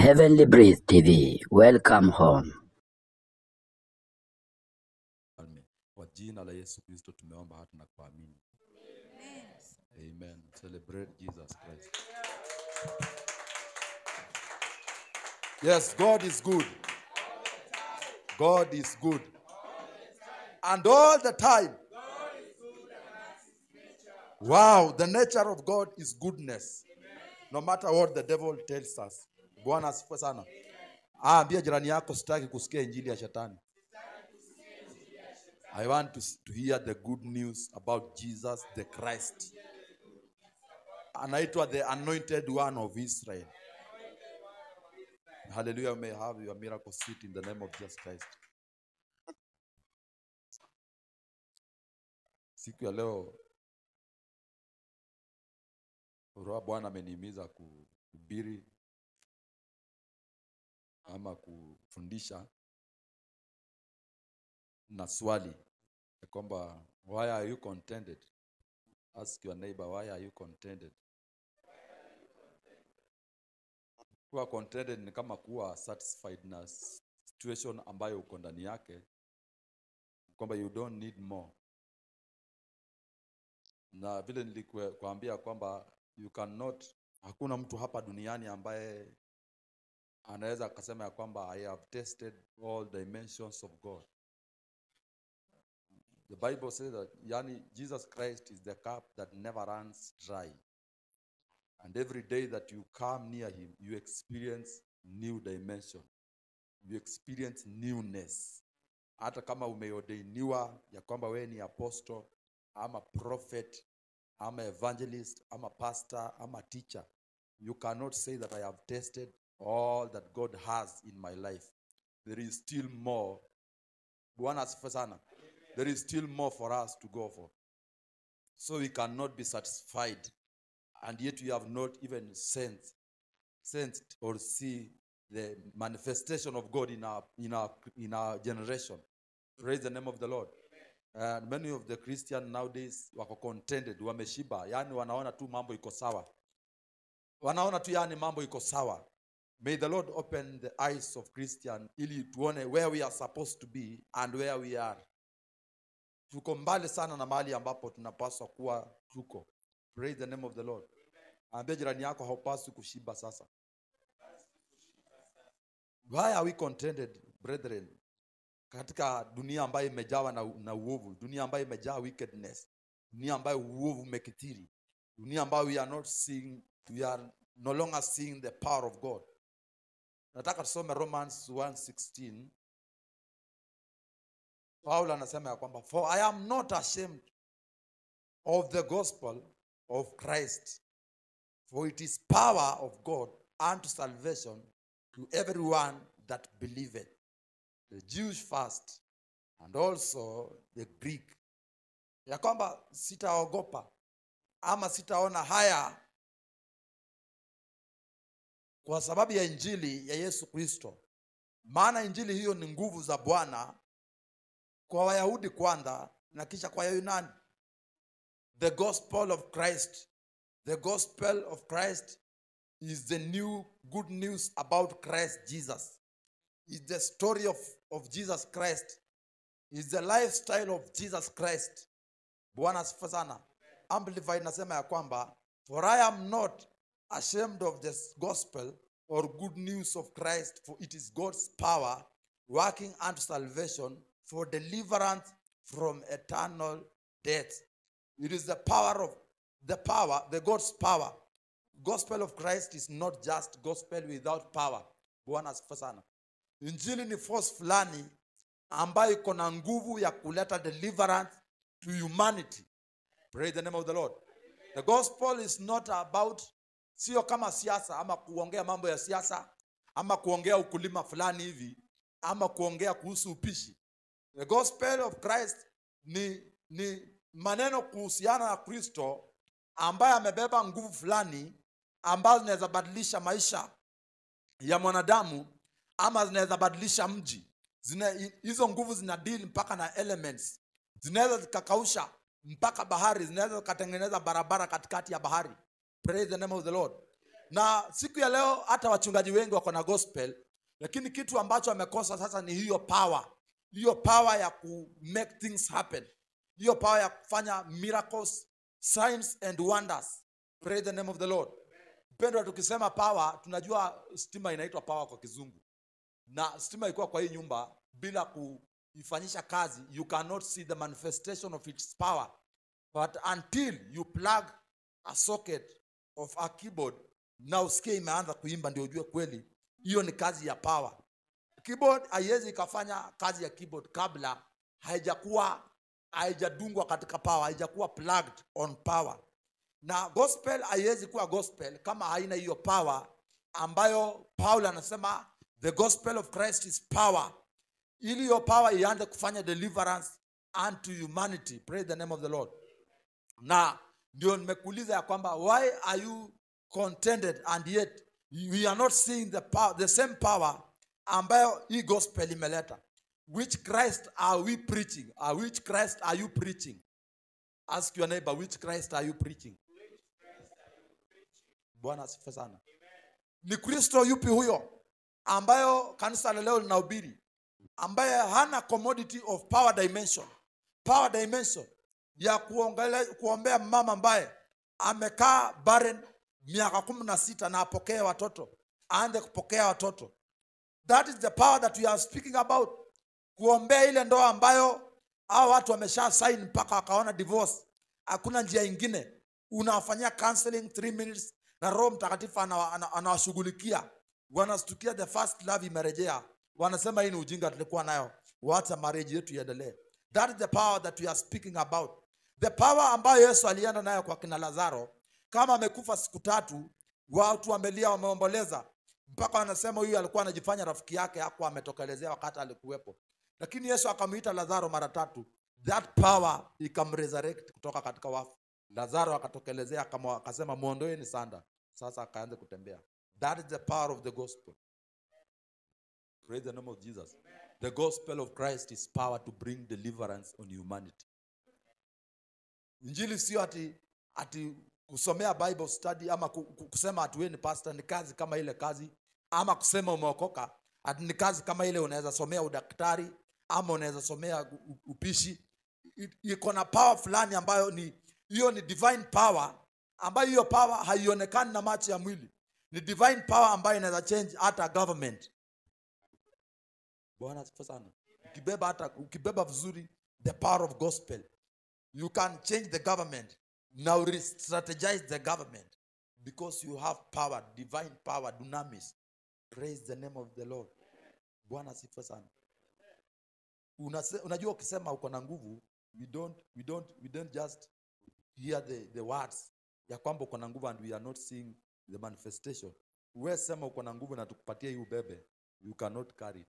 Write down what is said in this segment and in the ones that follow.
Heavenly Breeze TV, welcome home. Kwa jina la Yesu Kristo tumeomba hata na kuamini. Amen. Celebrate Jesus Christ. Yes, God is good. God is good. And all the time. Wow, the nature of God is goodness. No matter what the devil tells us. Bwana asifiwe sana. Ambia jirani yako sitaki kusikia injili ya shetani. I want to hear the good news about Jesus the Christ. Anaitwa the anointed one of Israel. Hallelujah, may have your miracle seat in the name of Jesus Christ. Siku ya leo Roho Bwana amenihimiza kuhubiri ama kufundisha na swali ya kwamba why are you contented? Ask your neighbor, why are you contented? Kuwa contented ni kama kuwa satisfied na situation ambayo uko ndani yake, kwamba you don't need more. Na vile nilikuambia kwamba you cannot, hakuna mtu hapa duniani ambaye anaweza akasema ya kwamba I have tasted all dimensions of God. The Bible says that Jesus Christ is the cup that never runs dry. And every day that you come near him, you experience new dimension. You experience newness. Hata kama umeordainiwa ya kwamba wewe ni apostle, ama prophet, ama evangelist, ama pastor, ama teacher, you cannot say that I have tasted all that God has in my life. There is still more. Bwana asifiwe sana. There is still more for us to go for. So we cannot be satisfied. And yet we have not even sensed or see the manifestation of God in our generation. Praise the name of the Lord. And many of the Christians nowadays wako contented, wameshiba, yani wanaona tu mambo iko sawa. Wanaona tu yani mambo iko sawa. May the Lord open the eyes of Christian ili tuone where we are supposed to be and where we are. Tuko mbali sana na mahali ambapo tunapaswa kuwa tuko. Praise the name of the Lord. Ambia jirani yako haupaswi kushiba sasa. Why are we contented, brethren? Katika dunia ambayo imejawa na uovu, dunia ambayo imejaa wickedness, dunia ambayo uovu umekithiri, dunia ambayo we are no longer seeing the power of God. Nataka tusome Romans 1:16. Paul anasema ya kwamba for I am not ashamed of the gospel of Christ, for it is power of God unto salvation to everyone that believeth, the Jews first and also the Greek. Ya kwamba sitaogopa ama sitaona haya kwa sababu ya injili ya Yesu Kristo. Maana injili hiyo ni nguvu za Bwana kwa Wayahudi kwanza na kisha kwa Yunani. The gospel of Christ. The gospel of Christ is the new good news about Christ Jesus. It's the story of Jesus Christ. It's the lifestyle of Jesus Christ. Bwana asifiwe sana. Amplified nasema ya kwamba for I am not ashamed of this gospel or good news of Christ, for it is God's power working unto salvation for deliverance from eternal death. It is the God's power. Gospel of Christ is not just gospel without power. Bwana asifiwe sana. Injili ni force fulani ambayo iko na nguvu ya kuleta deliverance to humanity. Praise the name of the Lord. The gospel is not about, sio kama siasa ama kuongea mambo ya siasa ama kuongea ukulima fulani hivi ama kuongea kuhusu upishi. The gospel of Christ ni maneno kuhusiana na Kristo ambaye amebeba nguvu fulani ambazo zinaweza badilisha maisha ya mwanadamu ama zinaweza badilisha mji. Hizo nguvu zina deal mpaka na elements. Zinaweza zikakausha mpaka bahari, zinaweza zikatengeneza barabara katikati ya bahari. Praise the name of the Lord. Na siku ya leo hata wachungaji wengi wako na gospel, lakini kitu ambacho wamekosa sasa ni hiyo power. Hiyo power ya ku make things happen. Hiyo power ya kufanya miracles, signs and wonders. Praise the name of the Lord. Mpendwa, tukisema power, tunajua stima inaitwa power kwa kizungu. Na stima ikuwa kwa hii nyumba bila kuifanyisha kazi, you cannot see the manifestation of its power. But until you plug a socket of a keyboard na usikie imeanza kuimba, ndio ujue kweli hiyo ni kazi ya power. Keyboard haiwezi ikafanya kazi ya keyboard kabla haijadungwa katika power, haijakuwa plugged on power. Na gospel haiwezi kuwa gospel kama haina hiyo power ambayo Paul anasema the gospel of Christ is power. Ili hiyo power ianze kufanya deliverance unto humanity. Praise the name of the Lord. Na ndio nimekuuliza ya kwamba why are you contented and yet we are not seeing the same power ambayo hii gospel imeleta. Which Christ are we preaching? Which Christ are you preaching? Ask your neighbor, which Christ are you preaching? Bwana asifiwe sana. Ni Kristo yupi huyo ambayo kanisa leo linahubiri, ambaye hana commodity of power dimension? Power dimension ya kuombea mama ambaye amekaa barren miaka 16 na apokee watoto, aanze kupokea watoto. That is the power that we are speaking about. Kuombea ile ndoa ambayo hao watu wamesha sign mpaka wakaona divorce, hakuna njia nyingine. Unawafanyia counseling 3 minutes na Roho Mtakatifu anawashughulikia. Wanastukia the first love imerejea. Wanasema hii ni ujinga tulikuwa nayo, waacha marriage yetu iendelee. That is the power that we are speaking about. The power ambayo Yesu alienda nayo kwa kina Lazaro, kama amekufa siku 3, watu wamelia, wameomboleza, mpaka wanasema huyu alikuwa anajifanya rafiki yake, hakuwa ametokelezea wakati alikuwepo. Lakini Yesu akamuita Lazaro mara 3. That power ikamresurrect kutoka katika wafu. Lazaro akatokelezea, akasema muondoeni sanda. Sasa akaanza kutembea. That is the power of the gospel. Praise the name of Jesus. The gospel of Christ is power to bring deliverance on humanity. Injili sio ati kusomea Bible study ama kusema ati wewe ni pastor ni kazi kama ile kazi, ama kusema umeokoka ati ni kazi kama ile unaweza somea udaktari ama unaweza somea upishi. Iko na power fulani ambayo hiyo ni divine power, ambayo hiyo power haionekani na macho ya mwili. Ni divine power ambayo inaweza change hata government. Bwana asifiwe sana. Ukibeba vizuri the power of gospel, you can change the government. Now re-strategize the government because you have power, divine power, dunamis. Praise the name of the Lord. Bwana asifiwe sana. Unajua ukisema uko na nguvu, we don't just hear the words ya kwamba uko na nguvu and we are not seeing the manifestation. Wewe sema uko na nguvu na tukupatie hii ubebe, you cannot carry it.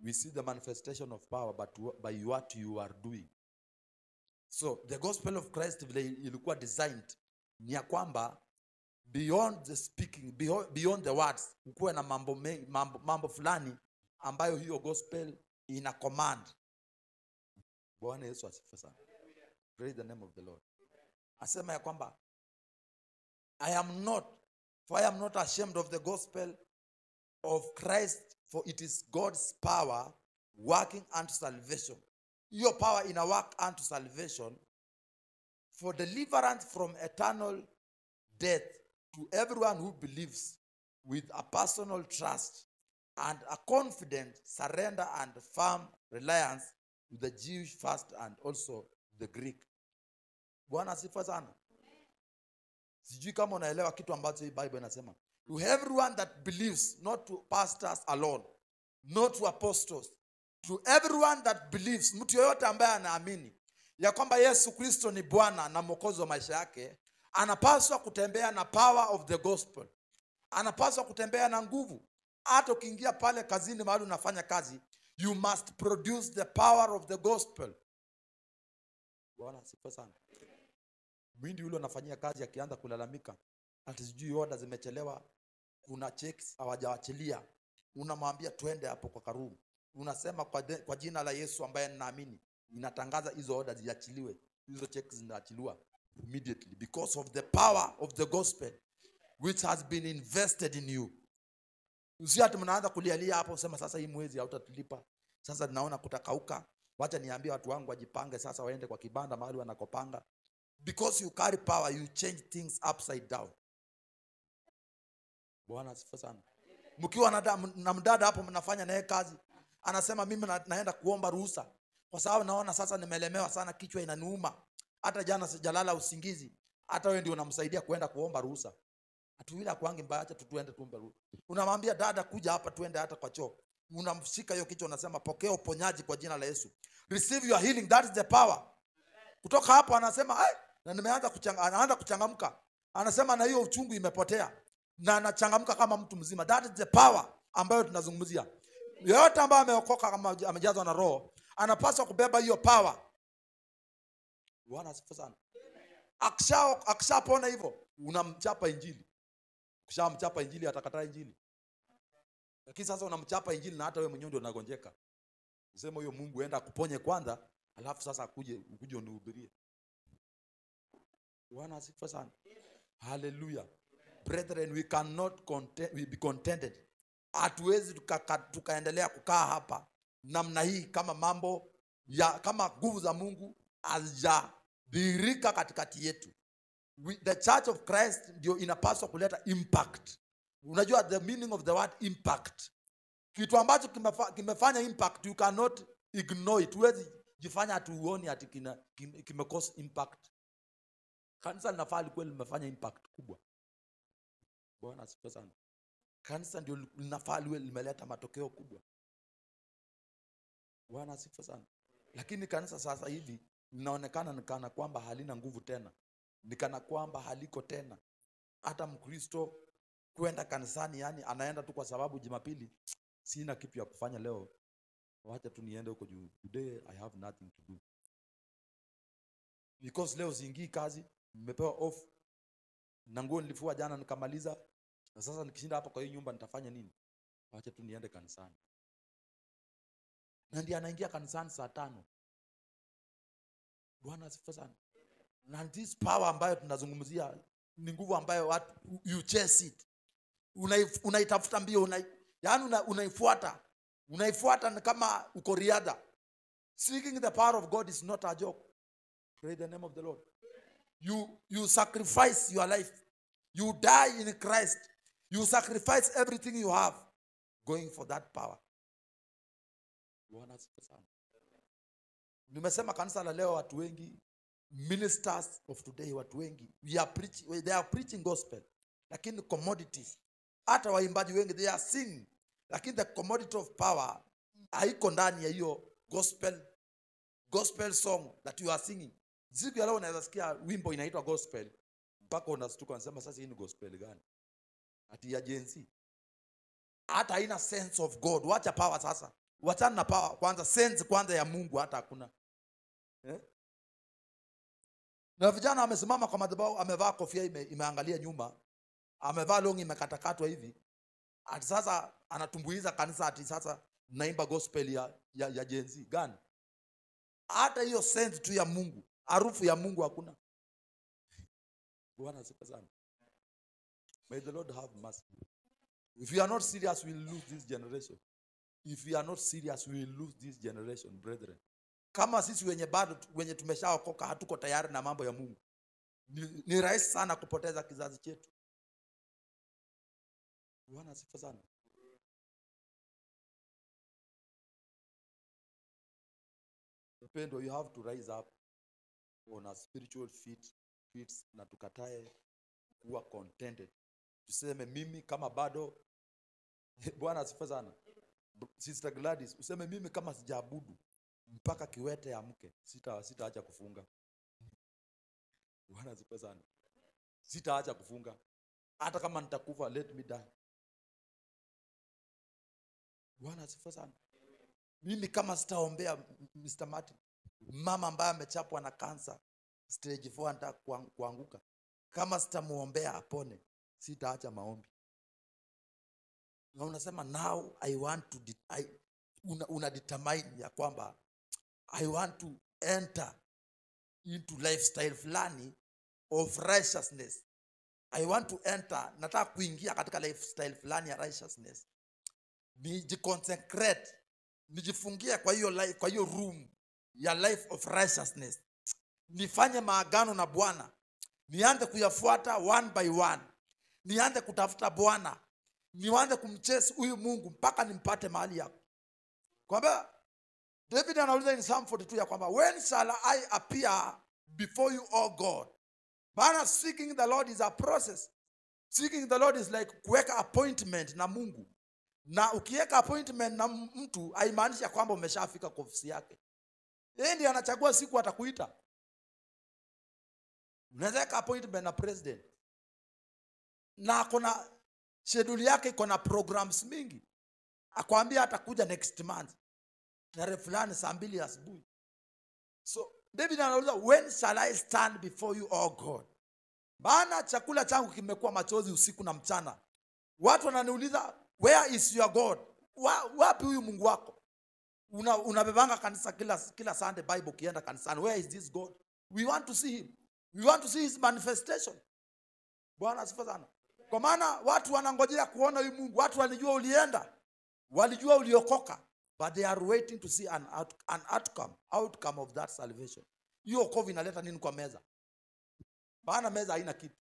We see the manifestation of power but by what you are doing. So the gospel of Christ ilikuwa designed ni ya kwamba beyond the speaking, beyond the words, ukuwe na mambo fulani ambayo hiyo gospel ina command. Bwana Yesu asifiwe sana. Praise the name of the Lord. Asema ya kwamba I am not ashamed of the gospel of Christ, for it is God's power working unto salvation. Your power in a work unto salvation for deliverance from eternal death to everyone who believes with a personal trust and a confident surrender and firm reliance to the Jewish first and also the Greek. Bwana asifiwe sana. Sijui kama unaelewa kitu ambacho hii Bible inasema. To everyone that believes, not to pastors alone, not to apostles. To everyone that believes, mtu yoyote ambaye anaamini ya kwamba Yesu Kristo ni Bwana na Mwokozi wa maisha yake, anapaswa kutembea na power of the gospel. Anapaswa kutembea na nguvu. Hata ukiingia pale kazini mahali unafanya kazi, you must produce the power of the gospel. Bwana asifiwe sana. Mwindi yule anafanyia kazi akianza kulalamika, ati sijui order zimechelewa, kuna checks hawajaachilia, unamwambia twende hapo kwa Karumu. Unasema kwa jina la Yesu ambaye ninaamini, ninatangaza hizo orders ziachiliwe. Hizo checks zinaachiliwa immediately because of the power of the gospel. which has been invested in you. Usiati mnaanza kulialia hapo usema sasa hii mwezi hautatulipa. Sasa naona kutakauka. Wacha niambie watu wangu wajipange sasa waende kwa kibanda mahali wanakopanga. Because you carry power, you change things upside down. Bwana asifiwe sana. Mkiwa na mdada hapo mnafanya naye kazi, anasema mimi naenda kuomba ruhusa kwa sababu naona sasa nimelemewa sana, kichwa inaniuma. Hata jana sijalala usingizi. Hata wewe ndio unamsaidia kuenda kuomba ruhusa. Atuila kwangi mbaya, acha tuende tuombe ruhusa. Unamwambia dada kuja hapa tuende hata kwa choo. Unamshika hiyo kichwa unasema pokea uponyaji kwa jina la Yesu. Receive your healing, that is the power. Kutoka hapo anasema na nimeanza anaanza kuchangamka. Anasema na hiyo uchungu imepotea. Na anachangamka kama mtu mzima. That is the power ambayo tunazungumzia. Yote ambaye ameokoka kama amejazwa na roho, anapaswa kubeba hiyo power. Bwana asifiwe sana. Akishapona hivyo, unamchapa injili. Ukishamchapa injili atakataa injili. Lakini sasa unamchapa injili na hata wewe mwenyewe ndio unagonjeka. Useme huyo Mungu enda kuponye kwanza, alafu sasa ukuje unihubirie. Bwana asifiwe sana. Hallelujah. Brethren, we cannot be contented. Hatuwezi tukaendelea kukaa hapa namna hii kama mambo kama nguvu za Mungu hazijadhihirika katikati yetu. The Church of Christ ndio inapaswa kuleta impact. Unajua the meaning of the word impact. Kitu ambacho kimefanya impact, you cannot ignore it. Huwezi jifanya hatuoni ati kimekosa impact. Kanisa linafaa liwe limefanya impact kubwa. Bwana asifiwe sana. Kanisa ndio linafaa liwe limeleta matokeo kubwa. Bwana asifiwe sana. Lakini kanisa sasa hivi linaonekana nikana kwamba halina nguvu tena. Nikana kwamba haliko tena. Hata Mkristo kwenda kanisani yani anaenda tu kwa sababu Jumapili sina kitu ya kufanya leo. Wacha tu niende huko juu. Today I have nothing to do. Because leo siingii kazi, nimepewa off. Na nguo nilifua jana nikamaliza. Na sasa nikishinda hapa kwa hii nyumba nitafanya nini? Wacha tu niende kanisani. Na ndiye anaingia kanisani saa 5. Bwana asifiwe sana. Na this power ambayo tunazungumzia ni nguvu ambayo watu you chase it. Unaitafuta mbio, yani unaifuata. Unaifuata ni kama uko riadha. Seeking the power of God is not a joke. Pray the name of the Lord. You sacrifice your life. You die in Christ. You sacrifice everything you have going for that power. Bwana asifiwe sana. Nimesema kanisa la leo watu wengi, ministers of today watu wengi, they are preaching gospel. Lakini commodities, hata waimbaji wengi they are singing. Lakini the commodity of power haiko ndani ya hiyo gospel song that you are singing. Siku ya leo unaweza sikia wimbo inaitwa gospel, mpaka unastuka unasema sasa hii ni gospel gani? Ati ya Gen Z. Hata haina sense of God. Wacha power sasa. Wachana na power kwanza, sense kwanza ya Mungu hata hakuna. Na vijana amesimama kwa madhabahu, amevaa kofia imeangalia nyuma. Amevaa longi imekatakatwa hivi. Ati sasa anatumbuiza kanisa ati sasa naimba gospel ya Gen Z gani? Hata hiyo sense tu ya Mungu, harufu ya Mungu hakuna. Bwana asifiwe sana. May the Lord have mercy. If we are not serious, we will lose this generation. If we are not serious, we will lose this generation, brethren. Kama sisi wenye tumeshaokoka hatuko tayari na mambo ya Mungu, ni rahisi sana kupoteza kizazi chetu. Bwana asifiwe sana. Dependo, you have to rise up on a spiritual feet na tukatae kuwa contented. Tuseme mimi kama bado Bwana asifiwe sana. Sister Gladys, useme mimi kama sijaabudu mpaka kiwete amke, sitaacha kufunga. Bwana asifiwe sana. Sitaacha kufunga. Hata kama nitakufa, let me die. Bwana asifiwe sana. Mimi kama sitaombea Mr. Martin, mama ambaye amechapwa na cancer stage 4 anataka kuanguka, kama sitamuombea apone, sitaacha maombi. Na unasema now I want to una determine ya kwamba I want to enter into lifestyle fulani of righteousness. I want to enter, nataka kuingia katika lifestyle fulani ya righteousness. Nijiconsecrate, nijifungie kwa hiyo life, kwa hiyo room ya life of righteousness. Nifanye maagano na Bwana. Nianze kuyafuata one by one. Nianze kutafuta Bwana. Nianze kumchase huyu Mungu mpaka nimpate mahali yako. Kwamba David anauliza in Psalm 42 ya kwamba when shall I appear before you, O God? Bana, seeking the Lord is a process. Seeking the Lord is like kuweka appointment na Mungu. Na ukiweka appointment na mtu haimaanishi kwamba umeshafika kwa ofisi yake. Yeye ndiye anachagua siku atakuita. Unaweza weka appointment na president. Na kuna schedule yake, kuna programs mingi. Akwambia atakuja next month. Tarehe fulani saa 2 asubuhi. So David anauliza when shall I stand before you, O God? Bana, chakula changu kimekuwa machozi usiku na mchana. Watu wananiuliza where is your God? Wapi huyu Mungu wako? Unabebanga kanisa kila Sunday Bible kienda kanisani. Where is this God? We want to see him. We want to see his manifestation. Bwana asifiwe sana. Kwa maana watu wanangojea kuona huyu Mungu. Watu walijua ulienda. Walijua uliokoka. But they are waiting to see an outcome of that salvation. Hiyo wokovu inaleta nini kwa meza? Bana, meza haina kitu.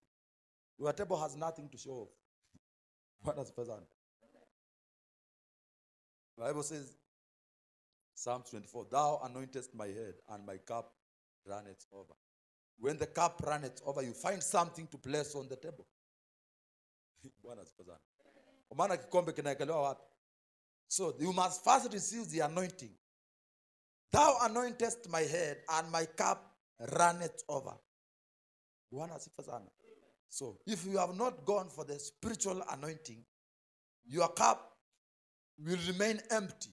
Your table has nothing to show off. Bwana asifiwe sana. The Bible says, Psalm 24, thou anointest my head and my cup runneth over. When the cup runneth over, you find something to place on the table. Bwana asifiwe sana. Kwa maana kikombe kinaekelewa wapi? So you must first receive the anointing. Thou anointest my head and my cup runneth over. Bwana asifiwe sana. So if you have not gone for the spiritual anointing, your cup will remain empty.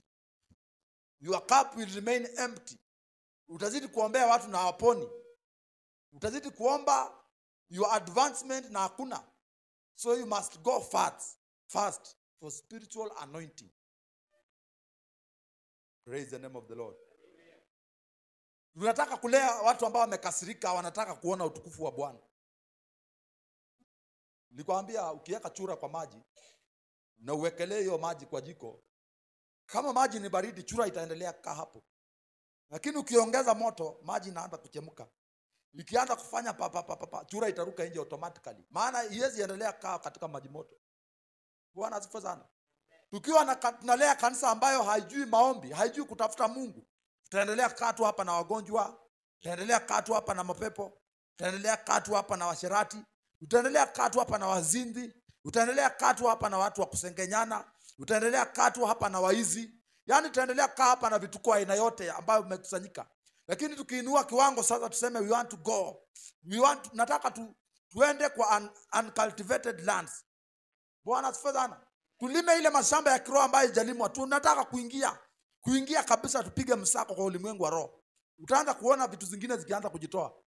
Your cup will remain empty. Utazidi kuombea watu na hawaponi. Utazidi kuomba your advancement na hakuna. So you must go fast for spiritual anointing. Praise the name of the Lord. Tunataka kulea watu ambao wamekasirika, wanataka kuona utukufu wa Bwana. Nilikwambia ukiweka chura kwa maji na uwekelee hiyo maji kwa jiko, kama maji ni baridi, chura itaendelea kukaa hapo. Lakini ukiongeza moto, maji inaanza kuchemka. Ikianza kufanya chura itaruka nje automatically. Maana haiwezi endelea kukaa katika maji moto. Bwana asifiwe sana. Tukiwa tunalea kanisa ambayo haijui maombi, haijui kutafuta Mungu, tutaendelea kukaa tu hapa na wagonjwa, tutaendelea kukaa tu hapa na mapepo, tutaendelea kukaa tu hapa na washerati, tutaendelea kukaa tu hapa na wazinzi, tutaendelea kukaa tu hapa na watu wa kusengenyana, tutaendelea kukaa tu hapa na waizi. Yaani tutaendelea kukaa hapa na vituko aina yote ambayo vimekusanyika. Lakini tukiinua kiwango sasa, tuseme we want to go. Nataka tuende kwa uncultivated lands. Bwana asifiwe sana. Tulime ile mashamba ya kiroho ambayo haijalimwa. Tunataka kuingia kabisa, tupige msako kwa ulimwengu wa roho. Utaanza kuona vitu zingine zikianza kujitoa.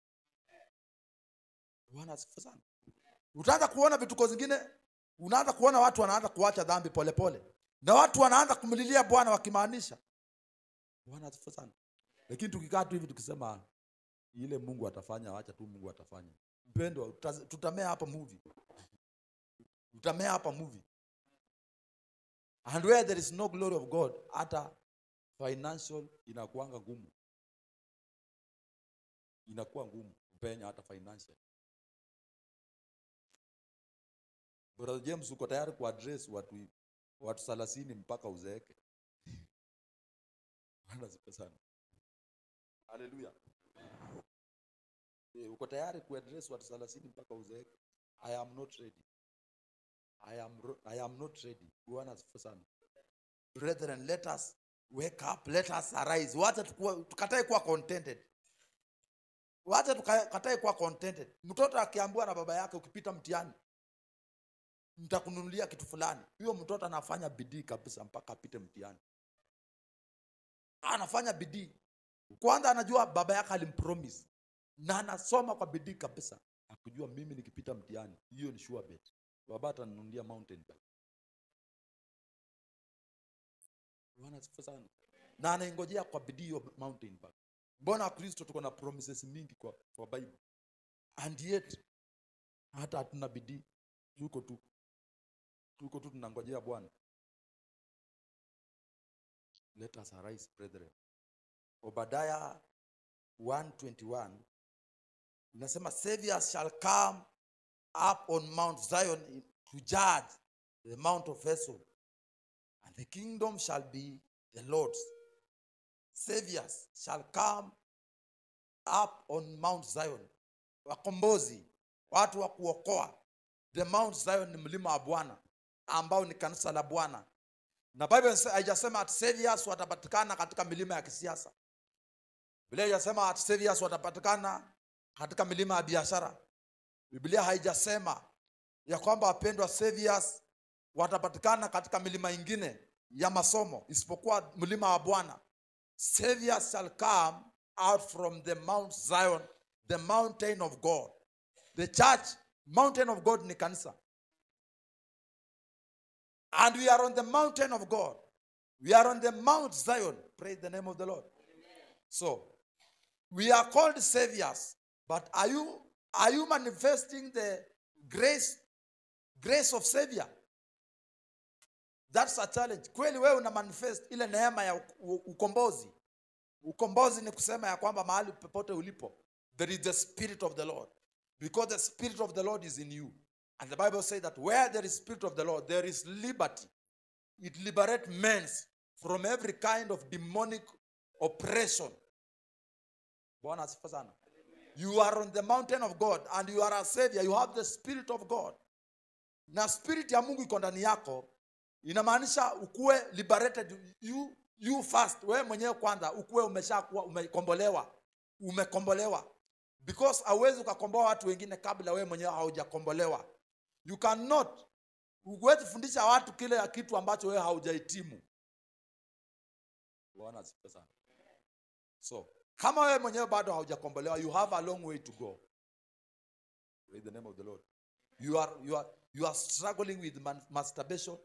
Bwana asifiwe sana. Utaanza kuona vituko zingine, unaanza kuona watu wanaanza kuacha dhambi polepole. Na watu wanaanza kumlilia Bwana wakimaanisha. Bwana asifiwe sana. Lakini tukikaa tu hivi tukisema ile Mungu atafanya, acha tu Mungu atafanya. Mpendwa, tutamea hapa movie. Tutamea hapa movie. And where there is no glory of God, hata financial inakuanga ngumu. Inakuwa ngumu kupenya hata financial. Brother James, uko tayari kuaddress watu 30 mpaka uzeeke? Bwana asifiwe sana. Hallelujah. Uko tayari kuaddress watu 30 mpaka uzeeke? I am not ready. I am not ready. Bwana asifiwe sana. Brethren, let us wake up, let us arise. Wacha tukatae kuwa contented. Wacha tukatae kuwa contented. Mtoto akiambiwa na baba yake ukipita mtihani, nitakununulia kitu fulani, huyo mtoto anafanya bidii kabisa mpaka apite mtihani. Anafanya bidii. Kwanza anajua baba yake alimpromise. Na anasoma kwa bidii kabisa. Akijua mimi nikipita mtihani, hiyo ni sure bet. Baba atanunulia mountain bike. Bwana asifiwe sana. Na anaingojea kwa bidii hiyo mountain bike. Mbona Kristo tuko na promises mingi kwa Bible? And hata hatuna bidii, tuko tu tunangojea Bwana. Let us arise, brethren. Obadiah 1:21 inasema, saviors shall come up on Mount Zion to judge the Mount of Esau, and the kingdom shall be the Lord's. Saviors shall come up on Mount Zion. Wakombozi, watu wa kuokoa. The Mount Zion ni mlima wa Bwana ambao ni kanisa la Bwana. Na Bible haijasema ati saviors watapatikana katika milima ya kisiasa. Biblia haijasema ati saviors watapatikana katika milima ya biashara. Biblia haijasema ya kwamba wapendwa, saviors watapatikana katika milima ingine ya masomo isipokuwa mlima wa Bwana. Saviors shall come out from the Mount Zion, the mountain of God. The church, mountain of God ni kanisa. And we are on the mountain of God. We are on the Mount Zion. Praise the name of the Lord. So, we are called saviors, but are you manifesting the grace of savior? That's a challenge. Kweli wewe una manifest ile neema ya ukombozi. Ukombozi ni kusema ya kwamba mahali popote ulipo, there is the Spirit of the Lord. Because the Spirit of the Lord is in you. And the Bible says that where there is Spirit of the Lord, there is liberty. It liberates men from every kind of demonic oppression. Bwana asifiwe sana. You are on the mountain of God and you are a savior. You have the Spirit of God. Na Spirit ya Mungu iko ndani yako, inamaanisha ukue liberated. You first, wewe mwenyewe kwanza ukue umeshakuwa umekombolewa. Because hauwezi ukakomboa watu wengine kabla wewe mwenyewe haujakombolewa. You cannot. Huwezi fundisha watu kile kitu ambacho wewe haujahitimu. Bwana asifiwe sana. So, kama wewe mwenyewe bado haujakombolewa, you have a long way to go. Praise the name of the Lord. You are struggling with masturbation.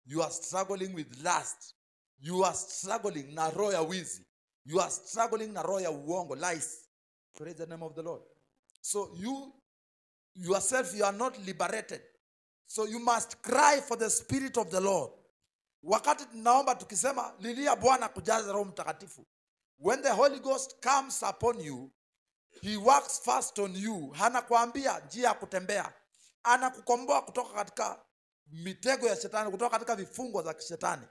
You are struggling with lust. You are struggling na roho ya wizi. You are struggling na roho ya uongo, lies. Praise the name of the Lord. So you yourself, you are not liberated. So you must cry for the Spirit of the Lord. Wakati tunaomba tukisema lilia Bwana kujaza Roho Mtakatifu. When the Holy Ghost comes upon you, he works fast on you. Hana kuambia njia ya kutembea. Anakukomboa kutoka katika mitego ya shetani, kutoka katika vifungo za kishetani.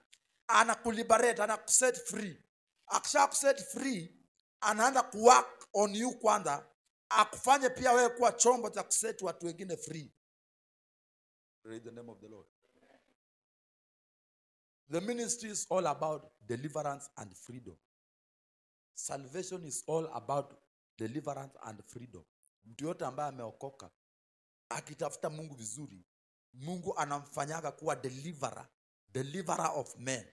Anakuliberate, anakuset free. Akisha kuset free, anaanza kuwork on you kwanza, akufanye pia wewe kuwa chombo cha kuset watu wengine free. Praise the name of the Lord. The ministry is all about deliverance and freedom. Salvation is all about deliverance and freedom. Mtu yote ambaye ameokoka akitafuta Mungu vizuri, Mungu anamfanyaga kuwa deliverer of men.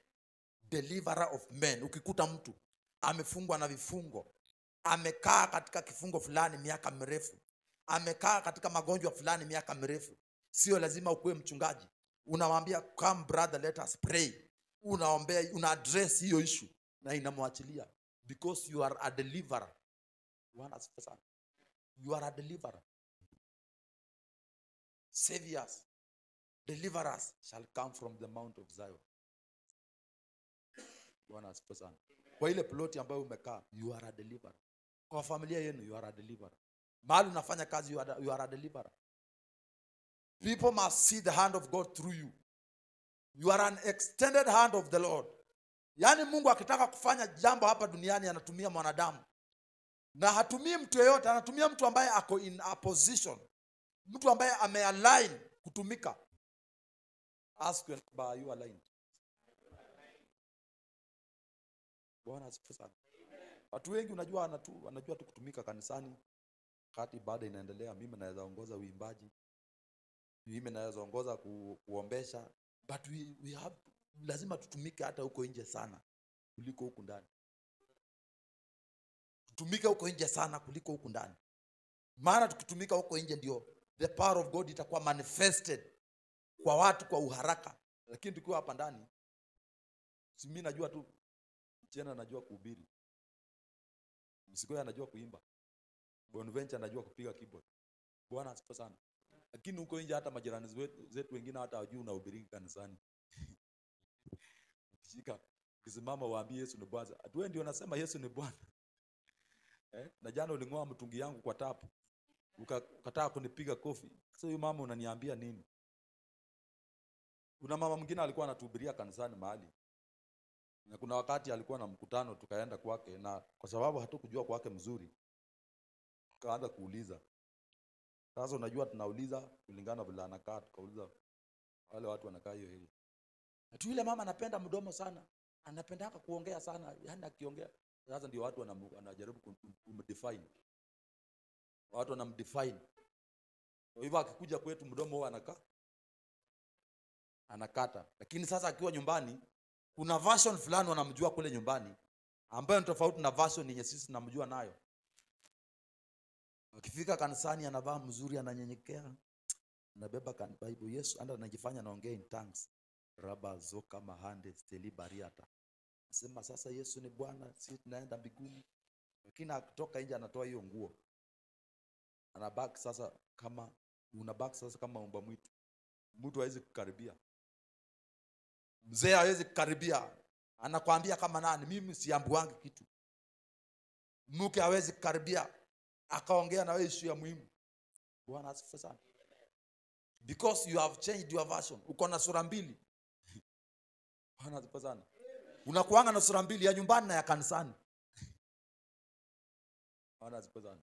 Deliverer of men. Ukikuta mtu amefungwa na vifungo, amekaa katika kifungo fulani miaka mirefu, amekaa katika magonjwa fulani miaka mirefu, sio lazima ukuwe mchungaji. Unamwambia come brother, let us pray. Unaombea, una address hiyo issue na inamwachilia, because you are a deliverer. You are a deliverer. Saviors, deliverers shall come from the Mount of Zion. Bwana asifiwe sana. Kwa ile ploti ambayo umekaa, you are a deliverer. Kwa familia yenu, you are a deliverer. Mahali unafanya kazi, you are a deliverer. People must see the hand of God through you. You are an extended hand of the Lord. Yaani Mungu akitaka kufanya jambo hapa duniani anatumia mwanadamu. Na hatumii mtu yeyote, anatumia mtu ambaye ako in a position. Mtu ambaye amealign kutumika. Ask your neighbor, are you aligned? Bwana asifiwe sana. Watu wengi unajua wanajua tu kutumika kanisani. Wakati ibada inaendelea, mimi naweza ongoza uimbaji. Mimi naweza ongoza kuombesha, but we have lazima tutumike hata huko nje sana kuliko huko ndani. Tutumike huko nje sana kuliko huko ndani. Maana tukitumika huko nje ndio the power of God itakuwa manifested kwa watu kwa uharaka. Lakini tukiwa hapa ndani, si mimi najua tu tena najua kuhubiri. Msikoya anajua kuimba. Bonaventure anajua kupiga keyboard. Bwana asifiwe sana. Lakini huko nje hata majirani zetu wengine hata hawajui unahubiri kanisani. Shika kisimama waambie Yesu ni Bwana. Wewe ndio unasema Yesu ni Bwana. Na jana ulingoa mtungi yangu kwa tapu. Ukataa kunipiga kofi. Sasa huyu mama unaniambia nini? Kuna mama mwingine alikuwa anatuhubiria kanisani mahali. Na kuna wakati alikuwa na mkutano tukaenda kwake, na kwa sababu hatukujua kwake mzuri tukaanza kuuliza. Sasa unajua tunauliza kulingana vile anakaa, tukauliza wale watu wanakaa hiyo hiyo. Ati yule mama anapenda mdomo sana. Anapendaka kuongea sana, yani akiongea. Sasa ndio watu wanajaribu kumdefine. Watu wanamdefine. Kwa hivyo akikuja kwetu mdomo huwa anakata. Lakini sasa akiwa nyumbani kuna version fulani wanamjua kule nyumbani ambayo ni tofauti na version yenye sisi tunamjua nayo. Akifika kanisani anavaa mzuri, ananyenyekea, anabeba Bible Yesu, anajifanya anaongea in tongues. Raba zoka mahande steli bariata. Sema sasa Yesu ni Bwana, sisi tunaenda mbinguni. Lakini akitoka nje anatoa hiyo nguo. Anabaki sasa kama mbwa mwitu. Mtu hawezi kukaribia. Mzee hawezi kukaribia. Anakuambia kama nani, mimi siambuangi kitu. Mke hawezi kukaribia. Akaongea na wewe issue ya muhimu. Bwana asifiwe sana. Because you have changed your version. Uko na sura mbili. Bwana asifiwe sana. Unakuanga na sura mbili, ya nyumbani na ya kanisani. Bwana asifiwe sana.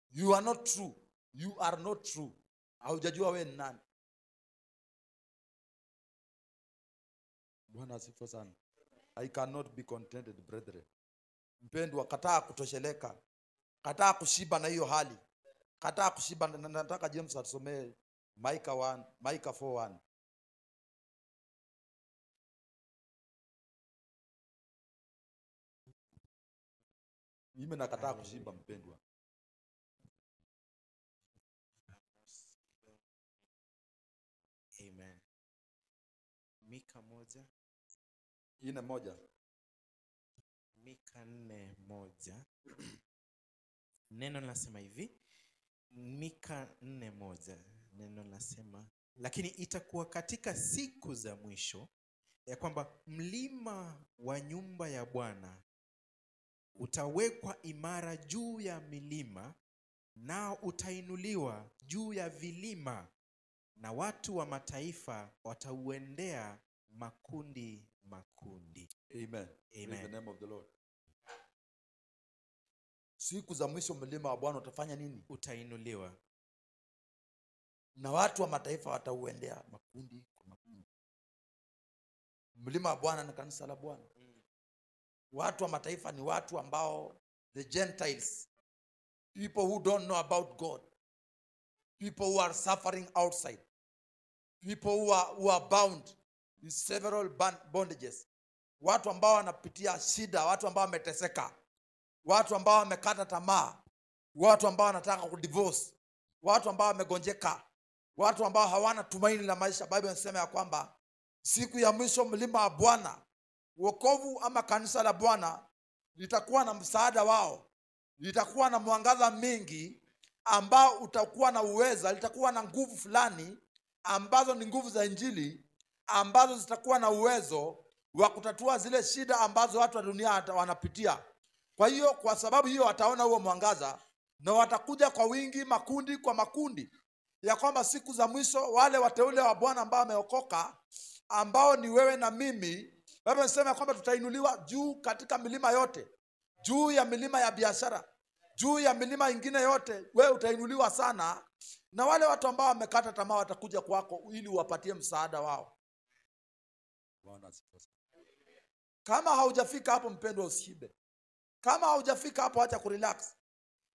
You are not true. You are not true. Haujajua wewe ni nani. Bwana asifiwe sana. I cannot be contented, brethren. Mpendwa, kataa kutosheleka. Kataa kushiba na hiyo hali. Kataa kushiba. Nataka James atusomee Micah 4:1. Mimi nakataa kushiba mpendwa. Amen. Mika 1. Ine moja. Mika 4:1. Neno linasema hivi. Mika 4:1. Neno linasema, lakini itakuwa katika siku za mwisho ya kwamba mlima wa nyumba ya Bwana utawekwa imara juu ya milima, nao utainuliwa juu ya vilima, na watu wa mataifa watauendea makundi makundi. Amen. Amen. In the name of the Lord. Siku za mwisho mlima wa Bwana utafanya nini? Utainuliwa. Na watu wa mataifa watauendea makundi kwa makundi. Mlima wa Bwana ni kanisa la Bwana. Watu wa mataifa ni watu ambao, the Gentiles, people who don't know about God, people who are suffering outside, people who are bound in several bondages, watu ambao wanapitia shida, watu ambao wameteseka, watu ambao wamekata tamaa, watu ambao wanataka kudivorce, watu ambao wamegonjeka, watu ambao hawana tumaini la maisha. Biblia inasema ya kwamba siku ya mwisho mlima wa Bwana, wokovu ama kanisa la Bwana, litakuwa na msaada wao, litakuwa na mwangaza mingi ambao utakuwa na uweza, litakuwa na nguvu fulani ambazo ni nguvu za Injili, ambazo zitakuwa na uwezo wa kutatua zile shida ambazo watu wa dunia wanapitia. Kwa hiyo, kwa sababu hiyo wataona huo mwangaza na watakuja kwa wingi, makundi kwa makundi, ya kwamba siku za mwisho wale wateule wa Bwana ambao wameokoka, ambao ni wewe na mimi, Biblia inasema kwamba tutainuliwa juu katika milima yote, juu ya milima ya biashara, juu ya milima ingine yote. Wewe utainuliwa sana, na wale watu ambao wamekata tamaa watakuja kwako ili uwapatie msaada wao. Bwana asifiwe. Kama haujafika hapo mpendwa, ushibe. Kama haujafika hapo, acha kurelax.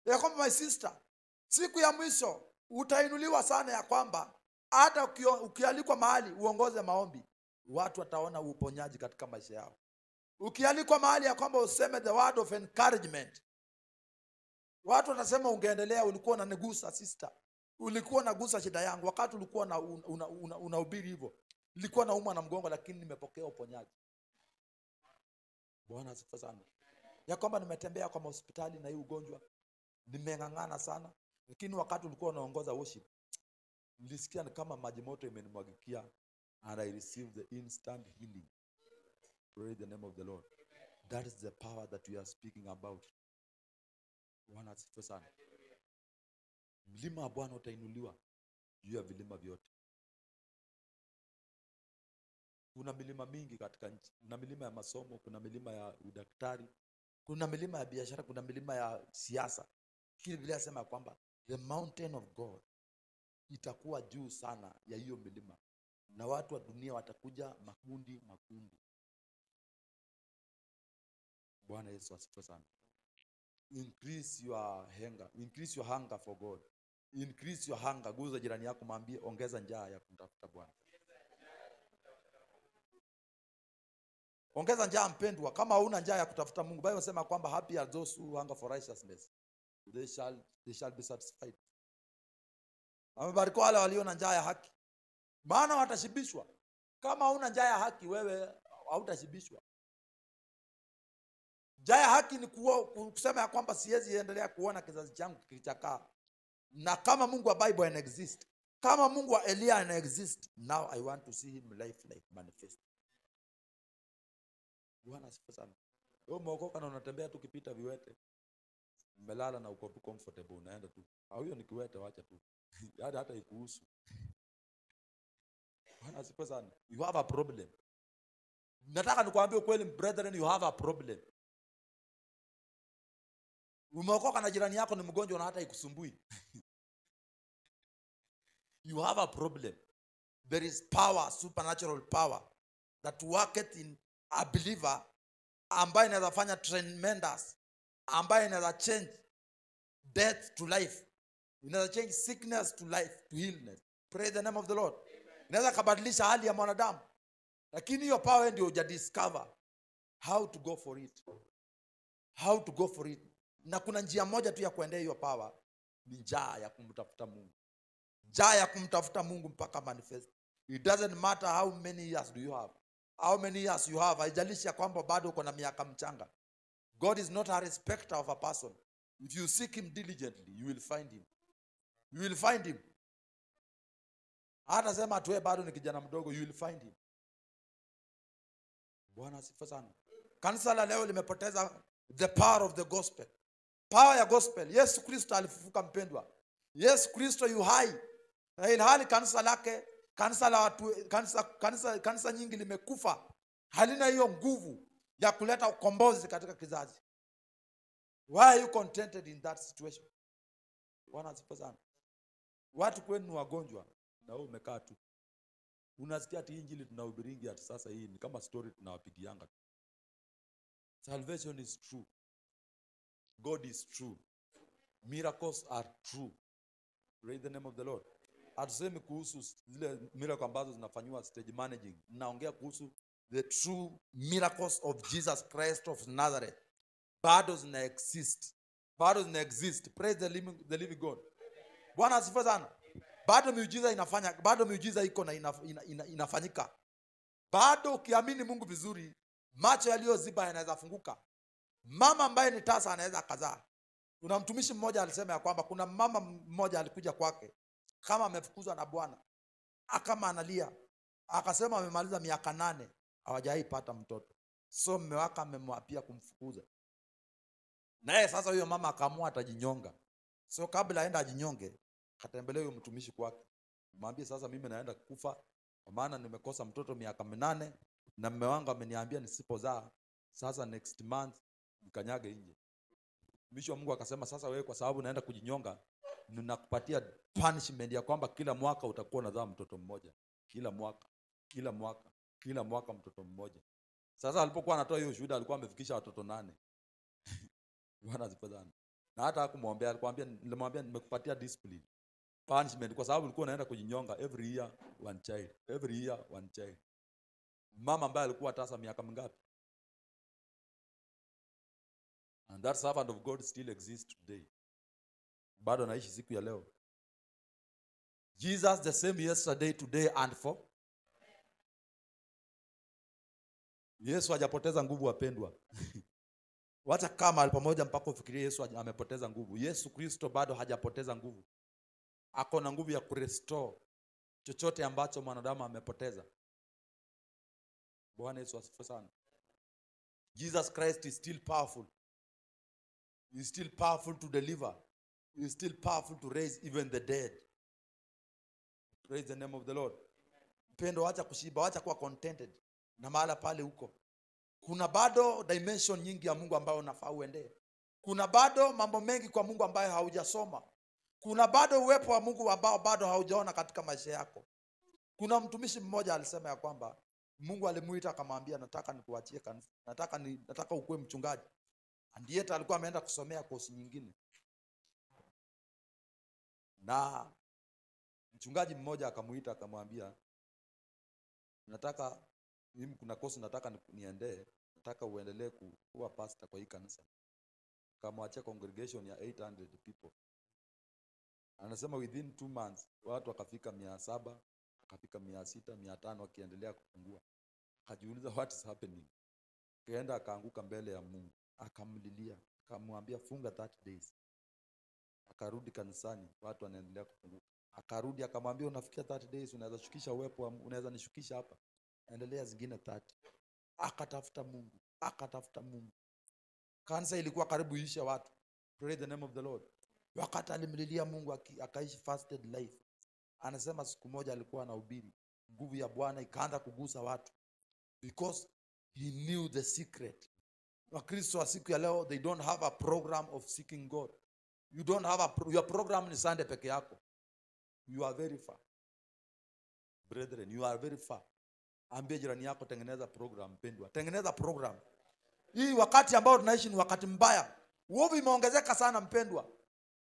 Ya kwamba my sister, siku ya mwisho utainuliwa sana, ya kwamba hata ukialikwa mahali uongoze maombi, watu wataona uponyaji katika maisha yao. Ukialikwa mahali ya kwamba useme the word of encouragement, watu watasema ungeendelea, ulikuwa unanigusa sister, ulikuwa unagusa shida yangu wakati ulikuwa unahubiri hivyo, nilikuwa naumwa na mgongo lakini nimepokea uponyaji. Bwana asifiwe sana. Ya kwamba nimetembea kwa hospitali na hii ugonjwa, nimeng'ang'ana sana, lakini wakati ulikuwa unaongoza worship, Nilisikia ni kama maji moto imenimwagikia and I received the instant healing. Praise the name of the Lord. That is the power that we are speaking about. Bwana asifiwe sana. Mlima wa Bwana utainuliwa juu ya vilima vyote. Kuna milima mingi katika nchi. Kuna milima ya masomo, kuna milima ya udaktari, kuna milima ya biashara, kuna milima ya siasa. Kile Biblia inasema kwamba the mountain of God itakuwa juu sana ya hiyo milima. Na watu wa dunia watakuja makundi. Bwana Yesu asifiwe sana. Increase your hunger for God. Increase your hunger. Guza jirani yako mwambie ongeza njaa ya kumtafuta Bwana. Ongeza njaa mpendwa. Kama huna njaa ya kutafuta Mungu, Biblia inasema kwamba happy are those who hunger for righteousness. They shall be satisfied. Amebarikiwa wale walio na njaa ya haki, maana watashibishwa. Kama huna njaa ya haki, wewe hautashibishwa. Njaa ya haki ni kusema ya kwamba siwezi endelea kuona kizazi changu kikichakaa. Na kama Mungu wa Bible ana exist, kama Mungu wa Elia ana exist, now I want to see him life manifest. Bwana asifiwe sana. Wewe umeokoka na unatembea tu kipita viwete. Umelala na uko comfortable, unaenda tu. Huyo ni kiwete, wacha tu. Hata ikuhusu. Bwana asifiwe sana. You have a problem. Nataka nikwambie kweli brethren, you have a problem. Umeokoka na jirani yako ni mgonjwa na hata ikusumbui. You have a problem. There is power, supernatural power that worketh in a believer, ambaye inaweza fanya tremendous, ambaye inaweza change death to life, inaweza change sickness to life, to illness. Praise the name of the Lord. Inaweza kabadilisha hali ya mwanadamu. Lakini hiyo power ndio hujadiscover how to go for it. How to go for it. Na kuna njia moja tu ya kuendea hiyo power, ni njaa ya kumtafuta Mungu. Njaa ya kumtafuta Mungu mpaka manifest. It doesn't matter how many years do you have. How many years you have. Haijalishi ya kwamba bado uko na miaka mchanga. God is not a respecter of a person. If you seek him diligently, you will find him. You will find him. Hata sema tuwe bado ni kijana mdogo, you will find him. Bwana asifiwe sana. Kanisa la leo limepoteza the power of the gospel. Power ya gospel. Yesu Kristo alifufuka mpendwa. Yesu Kristo yu hai. Na ilhali kanisa lake, kanisa la watu, kanisa nyingi limekufa. Halina hiyo nguvu ya kuleta ukombozi katika kizazi. Why are you contented in that situation? Bwana asifiwe sana. Watu kwenu ni wagonjwa na wewe umekaa tu. Unasikia ati injili tunahubiringi ati sasa hii ni kama story tunawapigianga. Salvation is true. God is true. Miracles are true. Praise the name of the Lord. Hatusemi kuhusu zile miracle ambazo zinafanywa stage managing. Naongea kuhusu the true miracles of Jesus Christ of Nazareth. Bado zina exist. Bado zina exist. Praise the living God. Bwana asifiwe sana. Bado miujiza inafanya, bado miujiza iko na inafanyika. Bado ukiamini Mungu vizuri, macho yaliyoziba yanaweza funguka. Mama ambaye ni tasa anaweza kazaa. Kuna mtumishi mmoja alisema ya kwamba kuna mama mmoja alikuja kwake kama amefukuzwa na bwana. Akama analia. Akasema amemaliza miaka 8 hawajai pata mtoto. So mume wake amemwapia kumfukuza. Naye sasa huyo mama akaamua atajinyonga. So kabla aenda ajinyonge, akatembelee huyo mtumishi kwake. Mwambie sasa mimi naenda kufa kwa maana nimekosa mtoto miaka 8 na mume wangu ameniambia nisipozaa sasa next month nikanyage nje. Mtumishi wa Mungu akasema sasa wewe kwa sababu naenda kujinyonga, ninakupatia punishment ya kwamba kila mwaka utakuwa unazaa mtoto mmoja. Kila mwaka mtoto mmoja. Sasa alipokuwa anatoa hiyo shuhuda alikuwa amefikisha watoto 8. Bwana asifiwe sana. Na hata hakumwombea, alikwambia nilimwambia nimekupatia discipline. Punishment kwa sababu ulikuwa unaenda kujinyonga every year one child. Every year one child. Mama ambaye alikuwa tasa miaka mingapi? And that servant of God still exists today. Bado anaishi siku ya leo. Jesus the same yesterday, today and for. Yesu hajapoteza nguvu wapendwa. Wacha kama alipamoja mpaka ufikirie Yesu amepoteza nguvu. Yesu Kristo bado hajapoteza nguvu. Ako na nguvu ya kurestore chochote ambacho mwanadamu amepoteza. Bwana Yesu asifiwe sana. Jesus Christ is still powerful. He is still powerful to deliver. He is still powerful to raise even the dead. Praise the name of the Lord. Mpendo, acha kushiba, acha kuwa contented na mahala pale huko. Kuna bado dimension nyingi ya Mungu ambayo unafaa uendee. Kuna bado mambo mengi kwa Mungu ambayo haujasoma. Kuna bado uwepo wa Mungu ambao bado haujaona katika maisha yako. Kuna mtumishi mmoja alisema ya kwamba Mungu alimuita akamwambia, nataka nikuachie kanisa. Nataka ukue mchungaji. Ndiye alikuwa ameenda kusomea kosi nyingine. Na mchungaji mmoja akamuita akamwambia, nataka mimi kuna kosi nataka niendee, nataka uendelee kuwa pastor kwa hii kanisa. Akamwachia congregation ya 800 people. Anasema within 2 months watu wakafika 700, wakafika 600, 500 wakiendelea kupungua. Akajiuliza what is happening? Kaenda akaanguka mbele ya Mungu, akamlilia, akamwambia funga 30 days. Akarudi kanisani, watu wanaendelea kupunguka. Akarudi akamwambia unafikia 30 days unaweza shukisha uwepo, unaweza nishukisha hapa. Endelea zingine 30. Akatafuta Mungu, akatafuta Mungu. Kanisa ilikuwa karibu isha watu. Praise the name of the Lord. Wakati alimlilia Mungu akaishi fasted life. Anasema siku moja alikuwa anahubiri, nguvu ya Bwana ikaanza kugusa watu because he knew the secret. Wakristo wa siku ya leo, they don't have a program of seeking God. You don't have your program ni Sunday peke yako. You are very far. Brethren, you are very far. Ambie jirani yako tengeneza program, pendwa. Tengeneza program. Hii wakati ambao tunaishi ni wakati mbaya. Uovu imeongezeka sana mpendwa.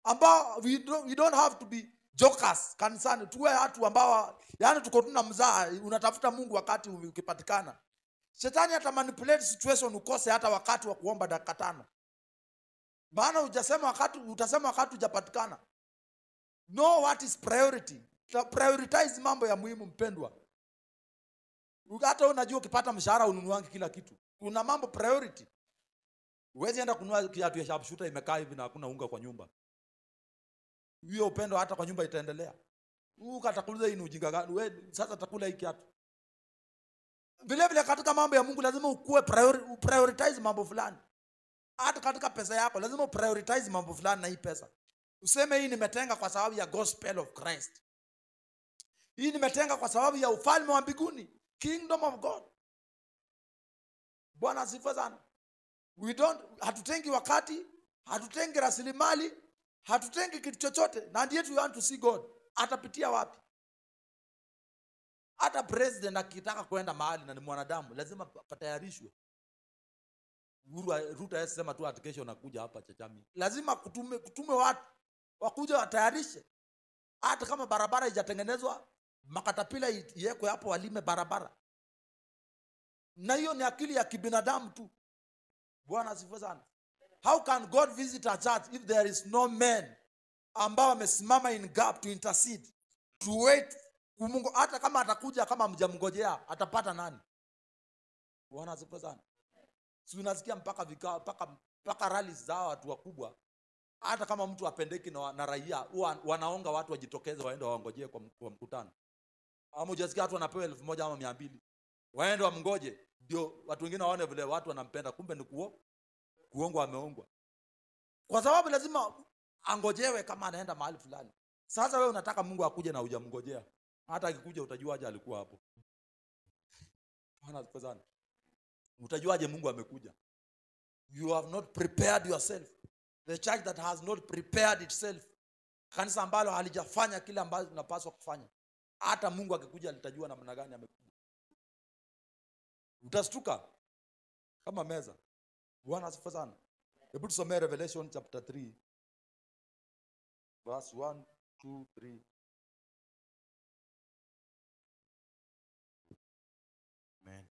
Ambao we don't have to be jokers kanisani. Tuwe watu ambao yani tuko tuna mzaa, unatafuta Mungu wakati ukipatikana. Shetani hata manipulate situation ukose hata wakati wa kuomba dakika 5. Maana utasema wakati hujapatikana. Know what is priority. Prioritize mambo ya muhimu mpendwa. Hata unajua ukipata mshahara ununuangi kila kitu. Kuna mambo priority. Huwezi enda kununua kiatu ya sharpshooter imekaa hivi na hakuna unga kwa nyumba. Hiyo upendo hata kwa nyumba itaendelea. Ukatakuliza hii ni ujinga gani? Wewe sasa utakula hii kiatu. Vile vile katika mambo ya Mungu lazima ukue prioritize mambo fulani. Hata katika pesa yako lazima prioritize mambo fulani na hii pesa. Useme hii nimetenga kwa sababu ya gospel of Christ. Hii nimetenga kwa sababu ya ufalme wa mbinguni, kingdom of God. Bwana asifiwe sana. Hatutengi wakati, hatutengi rasilimali, hatutengi kitu chochote. Na ndiye we want to see God. Atapitia wapi? Hata president akitaka kwenda mahali na ni mwanadamu, lazima patayarishwe. Ruto yasema tu atikesho nakuja hapa Chachami. Lazima kutume watu wakuja watayarishe. Hata kama barabara haijatengenezwa, makatapila iwekwe hapo walime barabara. Na hiyo ni akili ya kibinadamu tu. Bwana asifiwe sana. How can God visit a church if there is no man ambao amesimama in gap to intercede, to wait? Mungu hata kama atakuja kama mjamngojea atapata nani? Bwana asifiwe sana. Si unasikia mpaka vikao mpaka rallies za watu wakubwa. Hata kama mtu apendeki na raia, wanaonga watu wajitokeze waende waongojee kwa mkutano. Ama hujasikia watu wanapewa 1000 ama 200. Waende wamngoje ndio watu wengine waone vile watu wanampenda, kumbe ni kuongwa ameongwa. Kwa sababu lazima angojewe kama anaenda mahali fulani. Sasa wewe unataka Mungu akuje na hujamngojea. Hata akikuja utajuaje alikuwa hapo? Bwana asifiwe sana. Utajuaje Mungu amekuja? You have not prepared yourself. The church that has not prepared itself. Kanisa ambalo halijafanya kile ambacho tunapaswa kufanya. Hata Mungu akikuja litajua namna gani amekuja. Utastuka kama meza. Bwana asifiwe sana. Hebu tusome Revelation chapter 3 verse 1, 2, 3. Amen.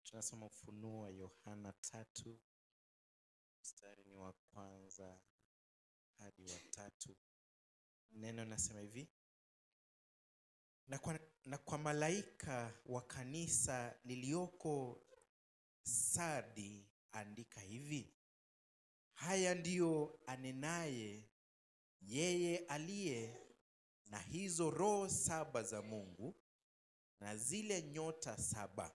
Tunasoma Ufunuo wa Yohana 3 mstari ni wa 1 hadi wa 3. Neno nasema hivi: na kwa malaika wa kanisa lilioko Sardi andika hivi: haya ndiyo anenaye yeye aliye na hizo roho 7 za Mungu na zile nyota 7,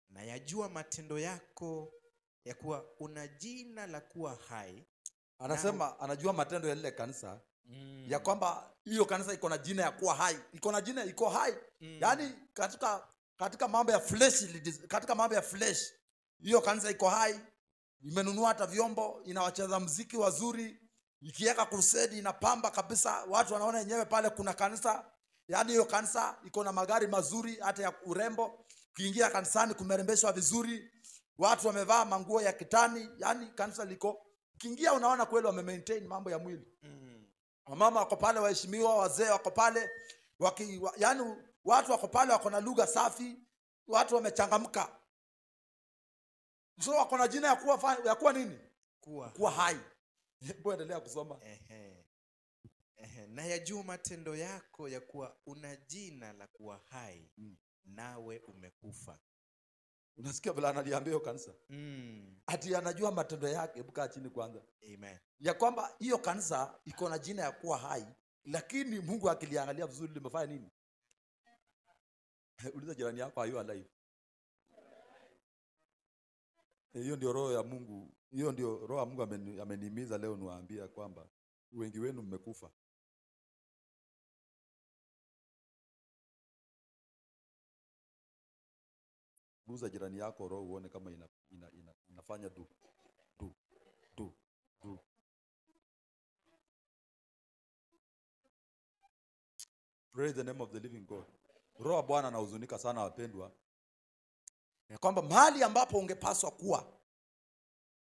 na yajua matendo yako ya kuwa una jina la kuwa hai. Anasema anajua matendo ya lile kanisa ya kwamba hiyo kanisa iko na jina ya kuwa hai, iko na jina, iko hai. Yaani katika mambo ya flesh, katika mambo ya flesh hiyo kanisa iko hai. Imenunua hata vyombo, inawacheza muziki wazuri, ikiweka crusade inapamba kabisa, watu wanaona yenyewe pale kuna kanisa. Yaani hiyo kanisa iko na magari mazuri hata ya urembo, ukiingia kanisani kumerembeshwa vizuri, watu wamevaa manguo ya kitani. Yaani kanisa liko, ukiingia unaona kweli wame maintain mambo ya mwili. Wamama wako pale, waheshimiwa, wazee wako pale, yaani watu wako pale, wako na lugha safi, watu wamechangamka. So wako na jina ya kuwa nini? Kuwa hai. Hebu endelea kusoma. Na yajua matendo yako ya kuwa una jina la kuwa hai, nawe umekufa. Unasikia vile analiambia hiyo kanisa? Ati anajua matendo yake. Hebu kaa chini kwanza. Amen. Ya kwamba hiyo kanisa iko na jina ya kuwa hai, lakini Mungu akiliangalia vizuri limefanya nini? Uliza jirani yako, are you alive? Hiyo ndio roho ya Mungu. Hiyo ndio roho ya Mungu amenihimiza leo niwaambia kwamba wengi wenu mmekufa. Guza jirani yako roho uone kama inafanya du. Praise the name of the living God. Roho wa Bwana anahuzunika sana wapendwa, ya kwamba mahali ambapo ungepaswa kuwa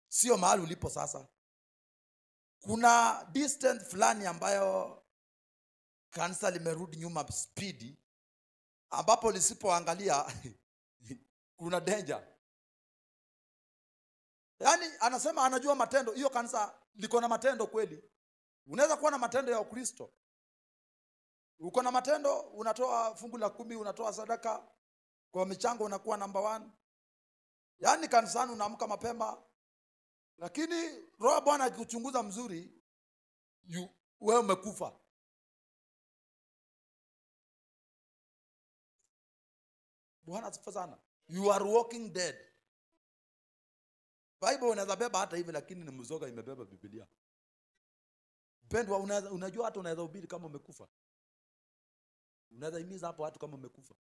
sio mahali ulipo sasa. Kuna distance fulani ambayo kanisa limerudi nyuma speed, ambapo lisipoangalia kuna danger. Yaani anasema anajua matendo. Hiyo kanisa liko na matendo kweli. Unaweza kuwa na matendo ya Ukristo, uko na matendo, unatoa fungu la 10, unatoa sadaka kwa michango, unakuwa number 1. Yaani kanisani unaamka mapema, lakini roho Bwana akikuchunguza mzuri, wewe umekufa. Bwana asifiwe sana. You are walking dead. Bible unaweza beba hata hivi, lakini ni mzoga imebeba Biblia. Mpendwa, unajua hata unaweza hubiri kama umekufa. Unaweza himiza hapo watu kama umekufa.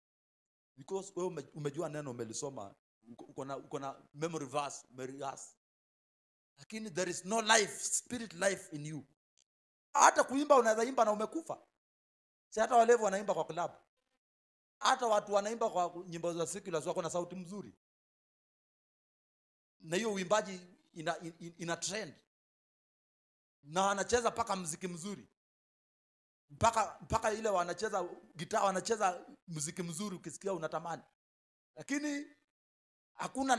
Because wewe umejua neno, umelisoma, uko na memory verse, umerehearse. Lakini there is no life, spirit life in you. Hata kuimba unaweza imba na umekufa. Si hata walevu wanaimba kwa club. Hata watu wanaimba kwa nyimbo za secular, wako na sauti mzuri. Na hiyo uimbaji ina trend. Na wanacheza paka muziki mzuri. Mpaka ile wanacheza gitaa, wanacheza muziki mzuri, ukisikia unatamani. Lakini hakuna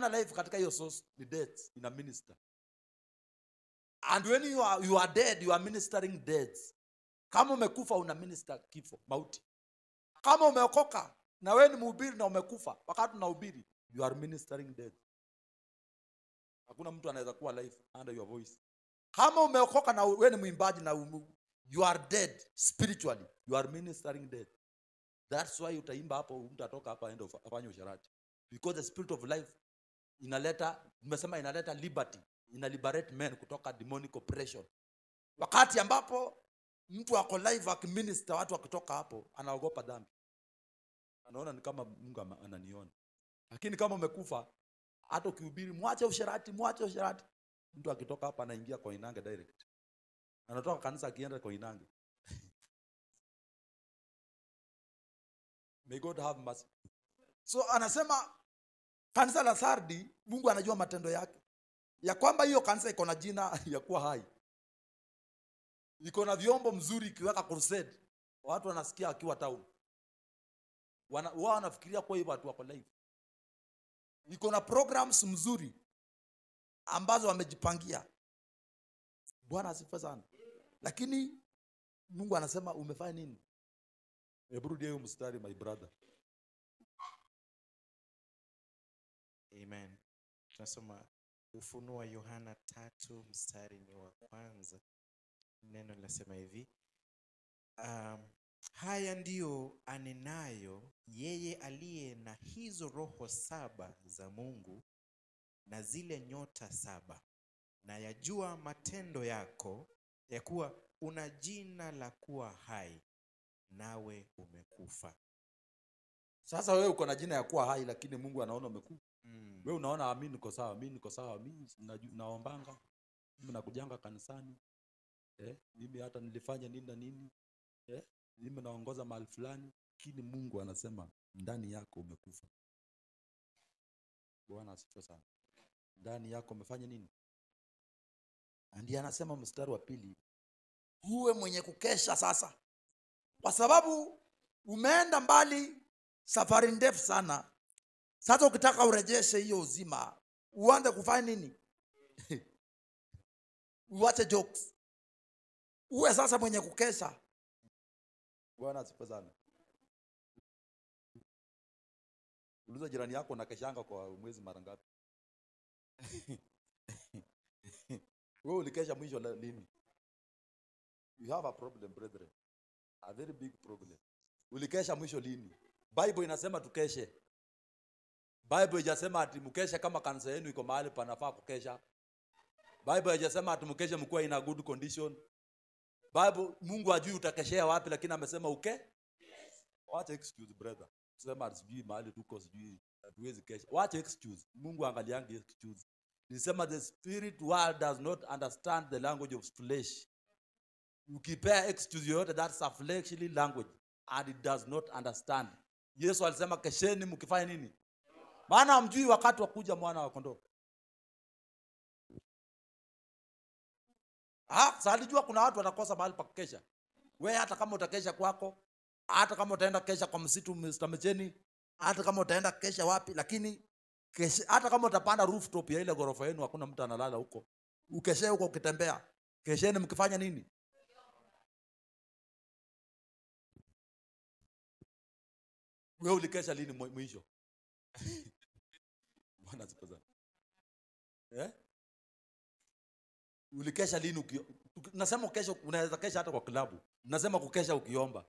life katika hiyo source, ni death in a minister. And when you are dead, you are ministering death. Kama umekufa una minister kifo, mauti. Kama umeokoka na wewe ni mhubiri na umekufa wakati unahubiri, you are ministering death. Hakuna mtu anaweza kuwa life under your voice. Kama umeokoka na wewe ni mwimbaji na you are dead spiritually, you are ministering death. That's why utaimba hapo, mtu atoka hapa aende afanye usharati. Because the spirit of life inaleta liberty, ina liberate men kutoka demonic oppression. Wakati ambapo mtu ako live akiminister, watu wakitoka hapo anaogopa dhambi. Anaona ni kama Mungu ananiona. Lakini kama umekufa, hata ukihubiri mwache usharati. Mtu akitoka hapa anaingia kwa inange direct. Anatoka kanisa akienda kwa inange. May God have mercy. So anasema kanisa la Sardi, Mungu anajua matendo yake. Ya kwamba hiyo kanisa iko na jina ya kuwa hai. Iko na vyombo mzuri, ikiweka crusade, watu wanasikia akiwa town. Wao wanafikiria kwa hivyo watu wako live. Iko na programs mzuri ambazo wamejipangia. Bwana asifiwe sana. Lakini Mungu anasema umefanya nini? Hebu rudia hiyo mstari, my brother. Amen. Tunasoma Ufunuo Yohana 3 mstari ni wa kwanza. Neno linasema hivi: Haya ndiyo anenayo yeye aliye na hizo roho 7 za Mungu na zile nyota 7, na yajua matendo yako, ya kuwa una jina la kuwa hai, nawe umekufa. Sasa wewe uko na jina ya kuwa hai, lakini Mungu anaona umekufa. Wewe unaona mimi niko sawa, mimi naombanga, mimi nakujanga kanisani, mimi hata nilifanya nini na nini, mimi naongoza mahali fulani, lakini Mungu anasema ndani yako umekufa. Bwana asifiwe sana. Ndani yako umefanya nini? Ndiye anasema mstari wa 2, uwe mwenye kukesha sasa, kwa sababu umeenda mbali, safari ndefu sana. Sasa ukitaka urejeshe hiyo uzima, uanze kufanya nini? Uache jokes. Uwe sasa mwenye kukesha. Bwana asifiwe sana. Uliza jirani yako unakeshanga kwa mwezi mara ngapi? Wewe ulikesha mwisho lini? You have a problem, brethren. A very big problem. Ulikesha mwisho lini? Bible inasema tukeshe. Bible haijasema ati mkesha kama kanisa yenu iko mahali panafaa kukesha. Bible haijasema ati mkeshe mkuwa in a good condition. Bible, Mungu ajui utakeshea wapi, lakini amesema Wacha excuse, brother. Sema sijui mahali tuko, sijui hatuwezi kesha. Wacha excuse. Mungu angaliangi excuse. Nisema the spirit world does not understand the language of flesh. Ukipea excuse yoyote, that's a fleshly language and it does not understand. Yesu alisema kesheni mkifanya nini? Maana hamjui wakati wa kuja mwana wa kondoo. Sasa alijua kuna watu watakosa mahali pa kukesha. Wewe hata kama utakesha kwako, hata kama utaenda kesha kwa msitu Mr. Mecheni, hata kama utaenda kesha wapi, lakini hata kama utapanda rooftop ya ile ghorofa yenu hakuna mtu analala huko. Ukeshe huko ukitembea. Kesheni mkifanya nini? Wewe ulikesha lini mwisho? Bwana asifiwe. Ulikesha lini nasema kesho unaweza kesha hata kwa klabu. Nasema kukesha ukiomba.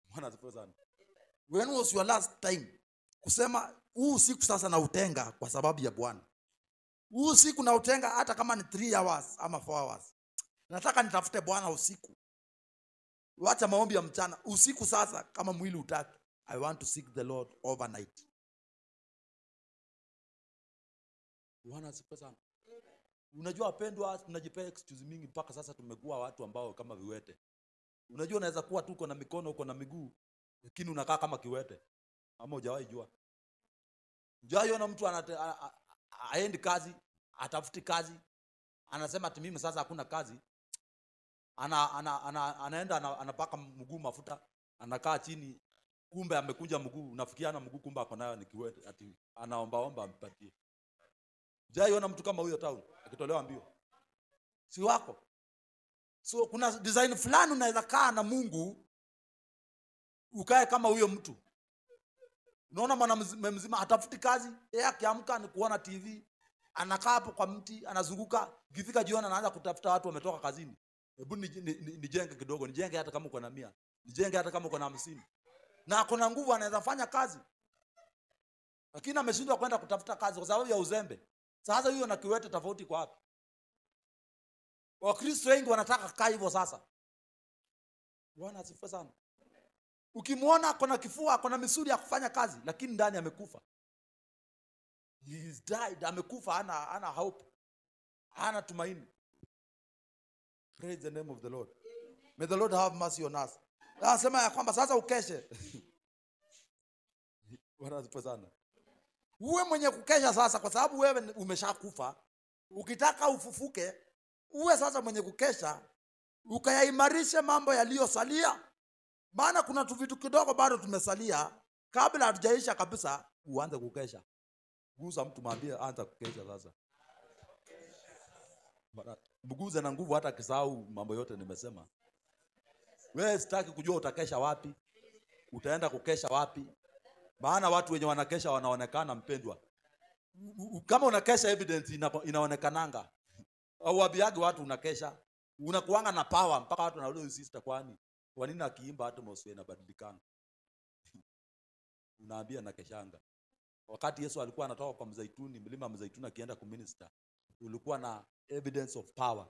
Bwana asifiwe sana. When was your last time kusema huu siku sasa na utenga kwa sababu ya Bwana? Huu siku na utenga hata kama ni 3 hours ama 4 hours. Nataka nitafute Bwana usiku. Wacha maombi ya mchana. Usiku sasa kama mwili utaki, I want to seek the Lord overnight. Bwana asifiwe sana. Unajua wapendwa, tunajipea excuse mingi mpaka sasa tumekuwa watu ambao kama viwete. Unajua unaweza kuwa tu uko na mikono, uko na miguu, lakini unakaa kama kiwete. Ama hujawahi jua? Hujawahi ona mtu aendi kazi, atafuti kazi, anasema ati mimi sasa hakuna kazi. Anaenda anapaka mguu mafuta, anakaa chini, kumbe amekunja mguu, unafikiana mguu kumbe ako nayo ni kiwete, ati anaomba ampatie. Hujawahi ona mtu kama huyo town akitolewa mbio? Si wako? So kuna design fulani unaweza kaa na Mungu ukae kama huyo mtu. Unaona mwana mzima atafuti kazi, yeye akiamka ni kuona TV, anakaa hapo kwa mti, anazunguka, ikifika jioni anaanza kutafuta watu wametoka kazini. Hebu nijenge kidogo, nijenge hata kama uko na 100, nijenge hata kama uko na 50. Na kuna nguvu anaweza fanya kazi. Lakini ameshindwa kwenda kutafuta kazi kwa sababu ya uzembe. Sasa huyo na kiwete tofauti kwa wapi? Wakristo wengi wanataka kaa hivyo sasa. Bwana asifiwe sana. Ukimwona kuna kifua, kuna misuli ya kufanya kazi, lakini ndani amekufa. He is died, amekufa, hana hope. Hana tumaini. Praise the name of the Lord. May the Lord have mercy on us. Anasema ya kwamba sasa ukeshe. Bwana asifiwe sana. Uwe mwenye kukesha sasa kwa sababu wewe umeshakufa. Ukitaka ufufuke, uwe sasa mwenye kukesha, ukayaimarishe mambo yaliyosalia. Maana kuna tu vitu kidogo bado tumesalia, kabla hatujaisha kabisa, uanze kukesha. Gusa mtu mwambie anza kukesha sasa. Mguze na nguvu hata kisahau mambo yote nimesema. Wewe sitaki kujua utakesha wapi, utaenda kukesha wapi. Maana watu wenye wanakesha wanaonekana, mpendwa. Kama unakesha evidence inaonekananga. Au wabiagi watu unakesha. Unakuanga na power mpaka watu wanauliza huyu sister kwani kwa nini akiimba atmosphere inabadilikana? Unaambia na keshanga. Wakati Yesu alikuwa anatoka kwa Mzeituni, mlima Mzeituni akienda kuminister, ulikuwa na evidence of power.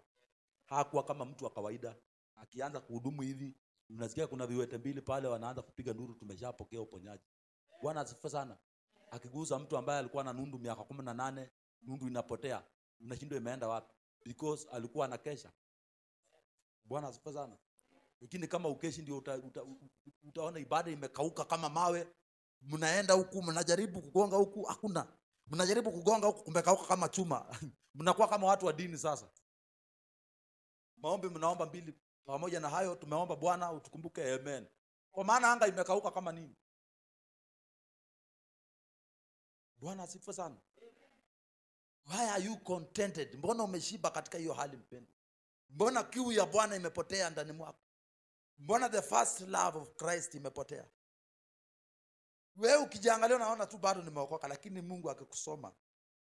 Hakuwa kama mtu wa kawaida. Akianza kuhudumu hivi, unasikia kuna viwete mbili pale wanaanza kupiga nduru, tumeshapokea uponyaji. Bwana asifiwe sana. Akigusa mtu ambaye alikuwa na nundu miaka 18, nundu inapotea. Unashindwa imeenda wapi? Because alikuwa anakesha. Bwana asifiwe sana. Lakini kama ukeshi ndio utaona ibada imekauka kama mawe. Mnaenda huku mnajaribu kugonga huku hakuna. Mnajaribu kugonga huku kumekauka kama chuma. Mnakuwa kama watu wa dini sasa. Maombi mnaomba mbili. Pamoja na hayo tumeomba Bwana utukumbuke, amen. Kwa maana anga imekauka kama nini? Bwana asifiwe sana. Why are you contented? Mbona umeshiba katika hiyo hali mpendwa? Mbona kiu ya Bwana imepotea ndani mwako? Mbona the first love of Christ imepotea? Wewe ukijiangalia unaona tu bado nimeokoka, lakini Mungu akikusoma,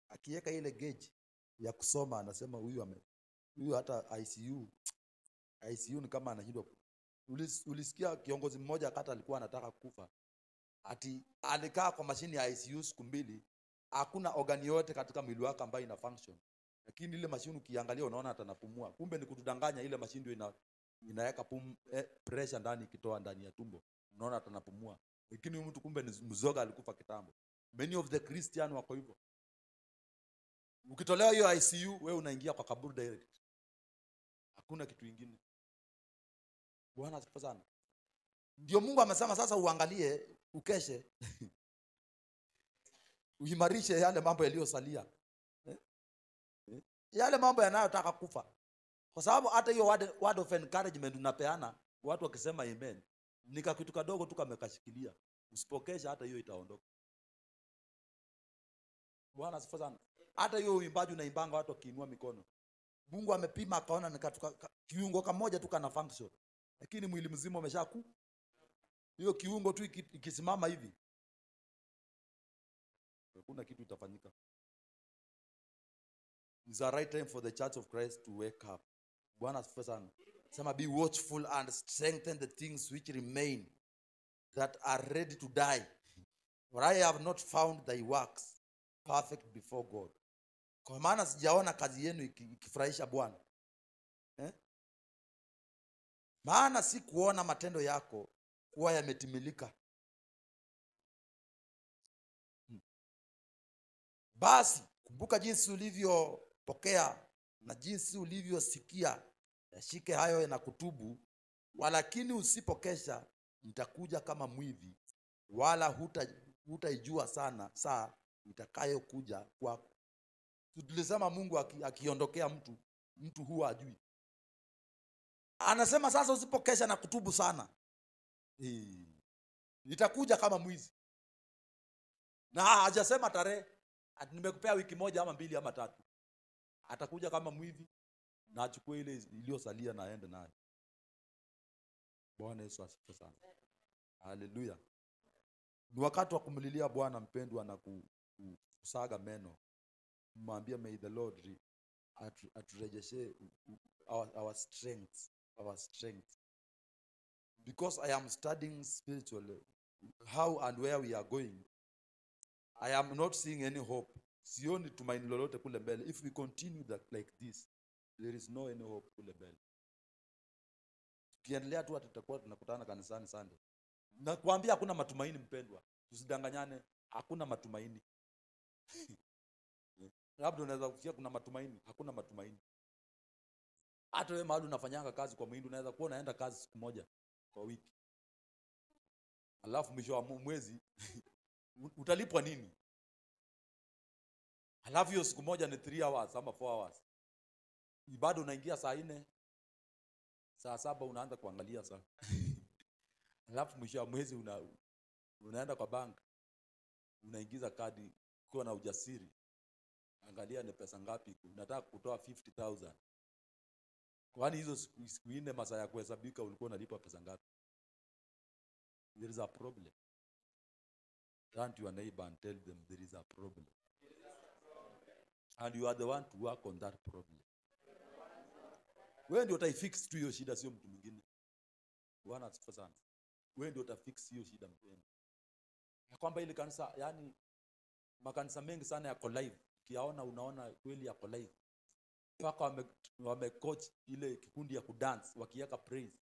akiweka ile gauge ya kusoma, anasema huyu hata ICU ni kama anashindwa. Ulisikia kiongozi mmoja kata alikuwa anataka kufa. Ati alikaa kwa mashini ya ICU siku 2, hakuna organi yote katika mwili wake ambayo ina function. Lakini ile mashini ukiangalia unaona atanapumua. Kumbe ni kutudanganya, ile mashini ndio inaweka pressure ndani, ikitoa ndani ya tumbo. Unaona atanapumua. Lakini mtu kumbe ni mzoga, alikufa kitambo. Many of the Christian wako hivyo. Ukitolewa hiyo ICU, wewe unaingia kwa kaburi direct. Hakuna kitu kingine. Bwana asifiwe sana. Ndio Mungu amesema sasa uangalie, ukeshe. Uimarishe yale mambo yaliyosalia. Yale mambo yanayotaka kufa. Kwa sababu hata hiyo word of encouragement unapeana, watu wakisema amen, nika kitu kadogo tu kamekashikilia. Usipokesha hata hiyo itaondoka. Bwana asifiwe sana. Hata hiyo uimbaji unaimbanga watu wakiinua mikono. Mungu amepima akaona nikatoka kiungo kimoja tu kana function. Lakini mwili mzima umeshaku. Hiyo kiungo tu ikisimama hivi, hakuna kitu itafanyika. It's the right time for the Church of Christ to wake up. Bwana asifiwe sana. Sema be watchful and strengthen the things which remain that are ready to die. For I have not found thy works perfect before God. Kwa maana sijaona kazi yenu ikifurahisha Bwana. Maana si kuona matendo yako kuwa yametimilika. Basi kumbuka jinsi ulivyopokea na jinsi ulivyosikia, yashike hayo na kutubu. Walakini usipokesha, nitakuja kama mwivi, wala hutaijua sana saa itakayokuja kwako. Tulisema Mungu akiondokea mtu huwa ajui. Anasema sasa usipokesha na kutubu sana, nitakuja kama mwizi. Na hajasema tarehe, nimekupea wiki 1 ama 2 ama 3. Atakuja kama mwivi na achukue ile iliyosalia na aende nayo. Bwana Yesu asifiwe sana. Haleluya. Ni wakati wa kumlilia Bwana mpendwa na kusaga meno. Mwambie may the Lord aturejeshe our strength. Because I am studying spiritually how and where we are going. I am not seeing any hope. Sioni tumaini lolote kule mbele. If we continue like this, there is no any hope kule mbele. Tukiendelea tu tutakuwa tunakutana kanisani Sunday. Na kuambia hakuna matumaini mpendwa. Tusidanganyane, hakuna matumaini. Labda unaweza kusikia kuna matumaini, hakuna matumaini. Hata wewe mahali unafanyanga kazi kwa mwindi, unaweza kuwa unaenda kazi siku 1 kwa wiki. Alafu mwisho wa mwezi utalipwa nini? Alafu hiyo siku 1 ni 3 hours ama 4 hours. Ibada unaingia saa 4, saa 7 unaanza kuangalia saa. Alafu mwisho wa mwezi unaenda kwa bank, unaingiza kadi kwa na ujasiri. Angalia ni pesa ngapi, unataka kutoa 50,000. Kwani hizo siku 4 masaa ya kuhesabika ulikuwa unalipa pesa ngapi? There is a problem. Turn to your neighbor and tell them there is a problem. And you are the one to work on that problem. Wewe ndio utaifix tu hiyo shida, sio mtu mwingine. Bwana asifiwe sana. Wewe ndio utafix hiyo shida mpendwa. Ya kwamba ile kanisa, yani makanisa mengi sana yako live. Ukiyaona unaona kweli yako live. Mpaka wamecoach ile kikundi ya kudance, wakiweka praise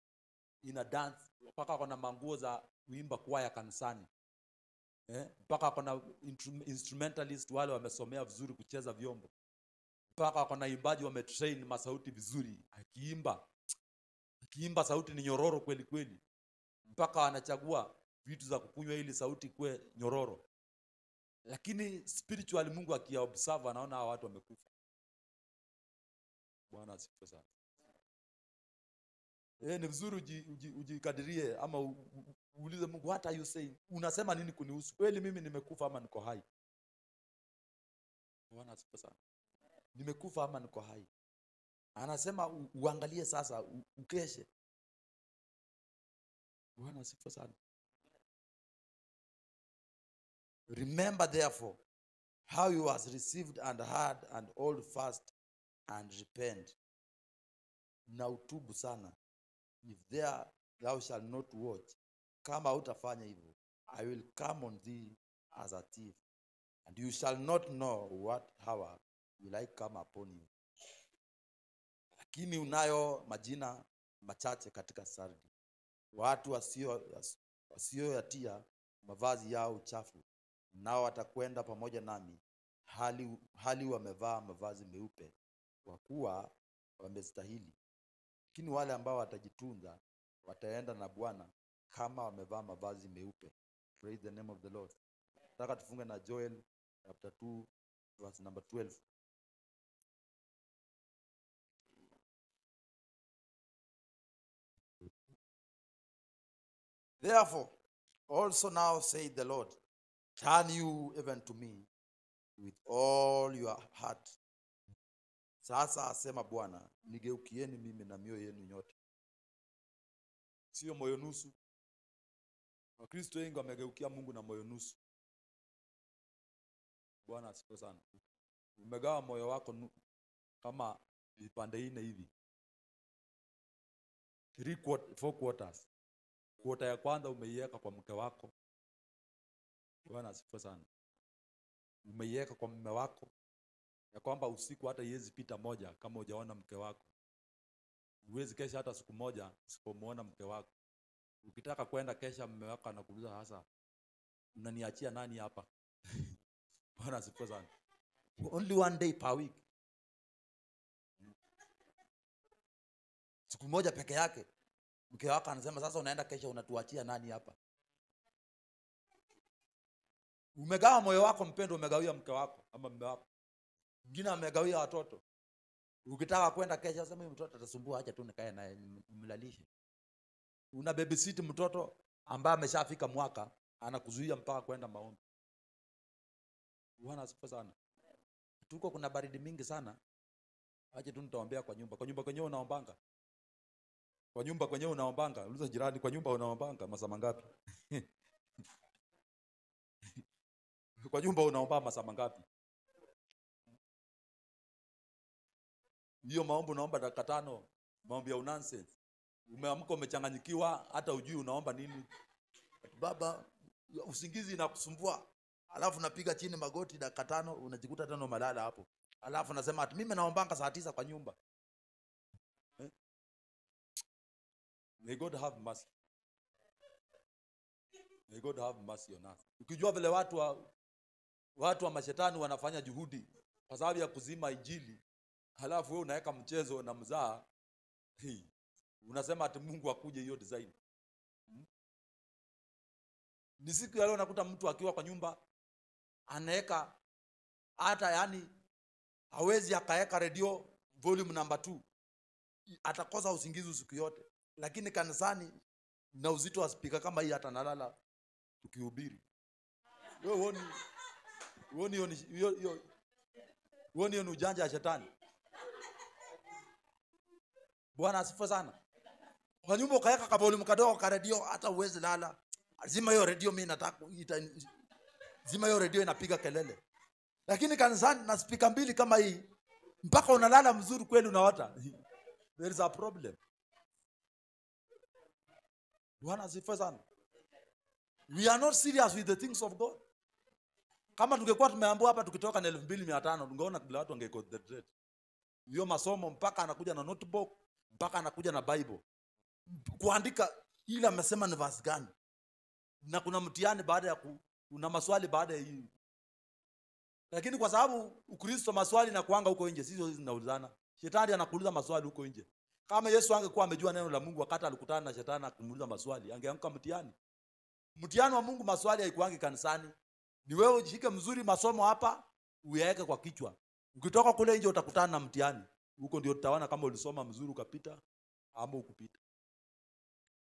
ina dance, mpaka kuna manguo za kuimba kwaya kanisani. Mpaka kuna instrumentalist wale wamesomea vizuri kucheza vyombo. Mpaka kuna imbaji wametrain masauti vizuri, akiimba sauti ni nyororo kweli kweli. Mpaka anachagua vitu za kukunywa ili sauti kwe nyororo. Lakini spiritually Mungu akiobserve anaona hawa watu wamekufa. Bwana asifiwe sana. Ni vizuri ujikadirie ama uulize Mungu, what are you saying? Unasema nini kunihusu? Kweli mimi nimekufa ama niko hai? Bwana asifiwe sana. Nimekufa ama niko hai? Anasema uangalie sasa, ukeshe. Bwana asifiwe sana. Remember therefore how you was received and heard, and hold fast and repent. Na utubu sana. If there thou shalt not watch, kama hutafanya hivyo, I will come on thee as a thief, and you shall not know what hour will I come upon you. Lakini unayo majina machache katika Sardi, watu wasioyatia mavazi yao uchafu, nao watakwenda pamoja nami hali wamevaa mavazi meupe, kwa kuwa wamestahili. Lakini wale ambao watajitunza wataenda na Bwana kama wamevaa mavazi meupe. Praise the name of the Lord. Nataka tufunge na Joel chapter 2 verse number 12. Therefore also now saith the Lord, turn you even to me with all your heart. Sasa asema Bwana, nigeukieni mimi na mioyo yenu nyote. Sio moyo nusu. Wakristo wengi wamegeukia Mungu na moyo nusu. Bwana asifiwe sana. Umegawa moyo wako kama vipande 4 hivi. 4 quarters. Quarter ya kwanza umeiweka kwa mke wako. Bwana asifiwe sana. Umeiweka kwa mume wako, ya kwamba usiku hata iwezi pita moja kama hujaona mke wako. Uwezi kesha hata siku moja usipomuona mke wako. Ukitaka kwenda kesha, mume wako anakuuliza, sasa unaniachia nani hapa? Bwana asifiwe sana. Only one day per week. Siku moja peke yake mke wako anasema, sasa unaenda kesha, unatuachia nani hapa? Umegawa moyo wako mpendo, umegawia mke wako ama mume wako. Mwingine amegawia watoto. Ukitaka kwenda kesha, sema mtoto atasumbua, acha tu nikae naye nimlalishe. Una babysit mtoto ambaye ameshafika mwaka, anakuzuia mpaka kwenda maombi. Bwana asifiwe sana. Tuko kuna baridi mingi sana. Acha tu nitaombea kwa nyumba. Kwa nyumba kwenyewe unaombanga? Kwa nyumba kwenyewe unaombanga? Uliza jirani, kwa nyumba unaombanga masaa mangapi? Kwa nyumba unaomba masaa mangapi? Hiyo maombi unaomba dakika 5, maombi ya nonsense. Umeamka umechanganyikiwa, hata hujui unaomba nini. Baba, usingizi inakusumbua. Alafu napiga chini magoti dakika 5, unajikuta tena umelala hapo. Alafu nasema ati mimi naombanga saa 9 kwa nyumba. May God have mercy. May God have mercy on us. Ukijua vile watu wa mashetani wanafanya juhudi kwa sababu ya kuzima injili, halafu wewe unaweka mchezo na mzaa, unasema ati Mungu akuje hiyo design. Ni siku ya leo nakuta mtu akiwa kwa nyumba anaweka hata yani hawezi akaweka radio volume number 2. Atakosa usingizi siku yote. Lakini kanisani na uzito wa speaker kama hii hata nalala tukihubiri. Wewe uoni hiyo ujanja ya shetani. Bwana asifiwe sana. Kwa nyumba ukaweka kavolume kadogo ka radio, hata uwezi lala. Zima hiyo radio, mimi nataka zima hiyo radio, inapiga kelele. Lakini kanisani na speaker 2 kama hii, mpaka unalala mzuri kweli unaota. There is a problem. Bwana asifiwe sana. We are not serious with the things of God. Kama tungekuwa tumeambiwa hapa tukitoka na 2500 tungeona kila watu wangeconcentrate. Hiyo masomo mpaka anakuja na notebook, mpaka anakuja na Bible. Kuandika ile amesema ni verse gani. Na kuna mtihani baada ya kuna maswali baada ya hii. Lakini kwa sababu Ukristo maswali na kuanga huko nje, sisi zinaulizana. Shetani anakuuliza maswali huko nje. Kama Yesu angekuwa amejua neno la Mungu wakati alikutana na shetani akumuuliza maswali, angeanguka mtihani. Mtihani wa Mungu maswali haikuangi kanisani. Ni wewe ujishike mzuri masomo hapa, uyaweke kwa kichwa. Ukitoka kule nje utakutana na mtihani. Huko ndio tutaona kama ulisoma mzuri ukapita ama ukupita.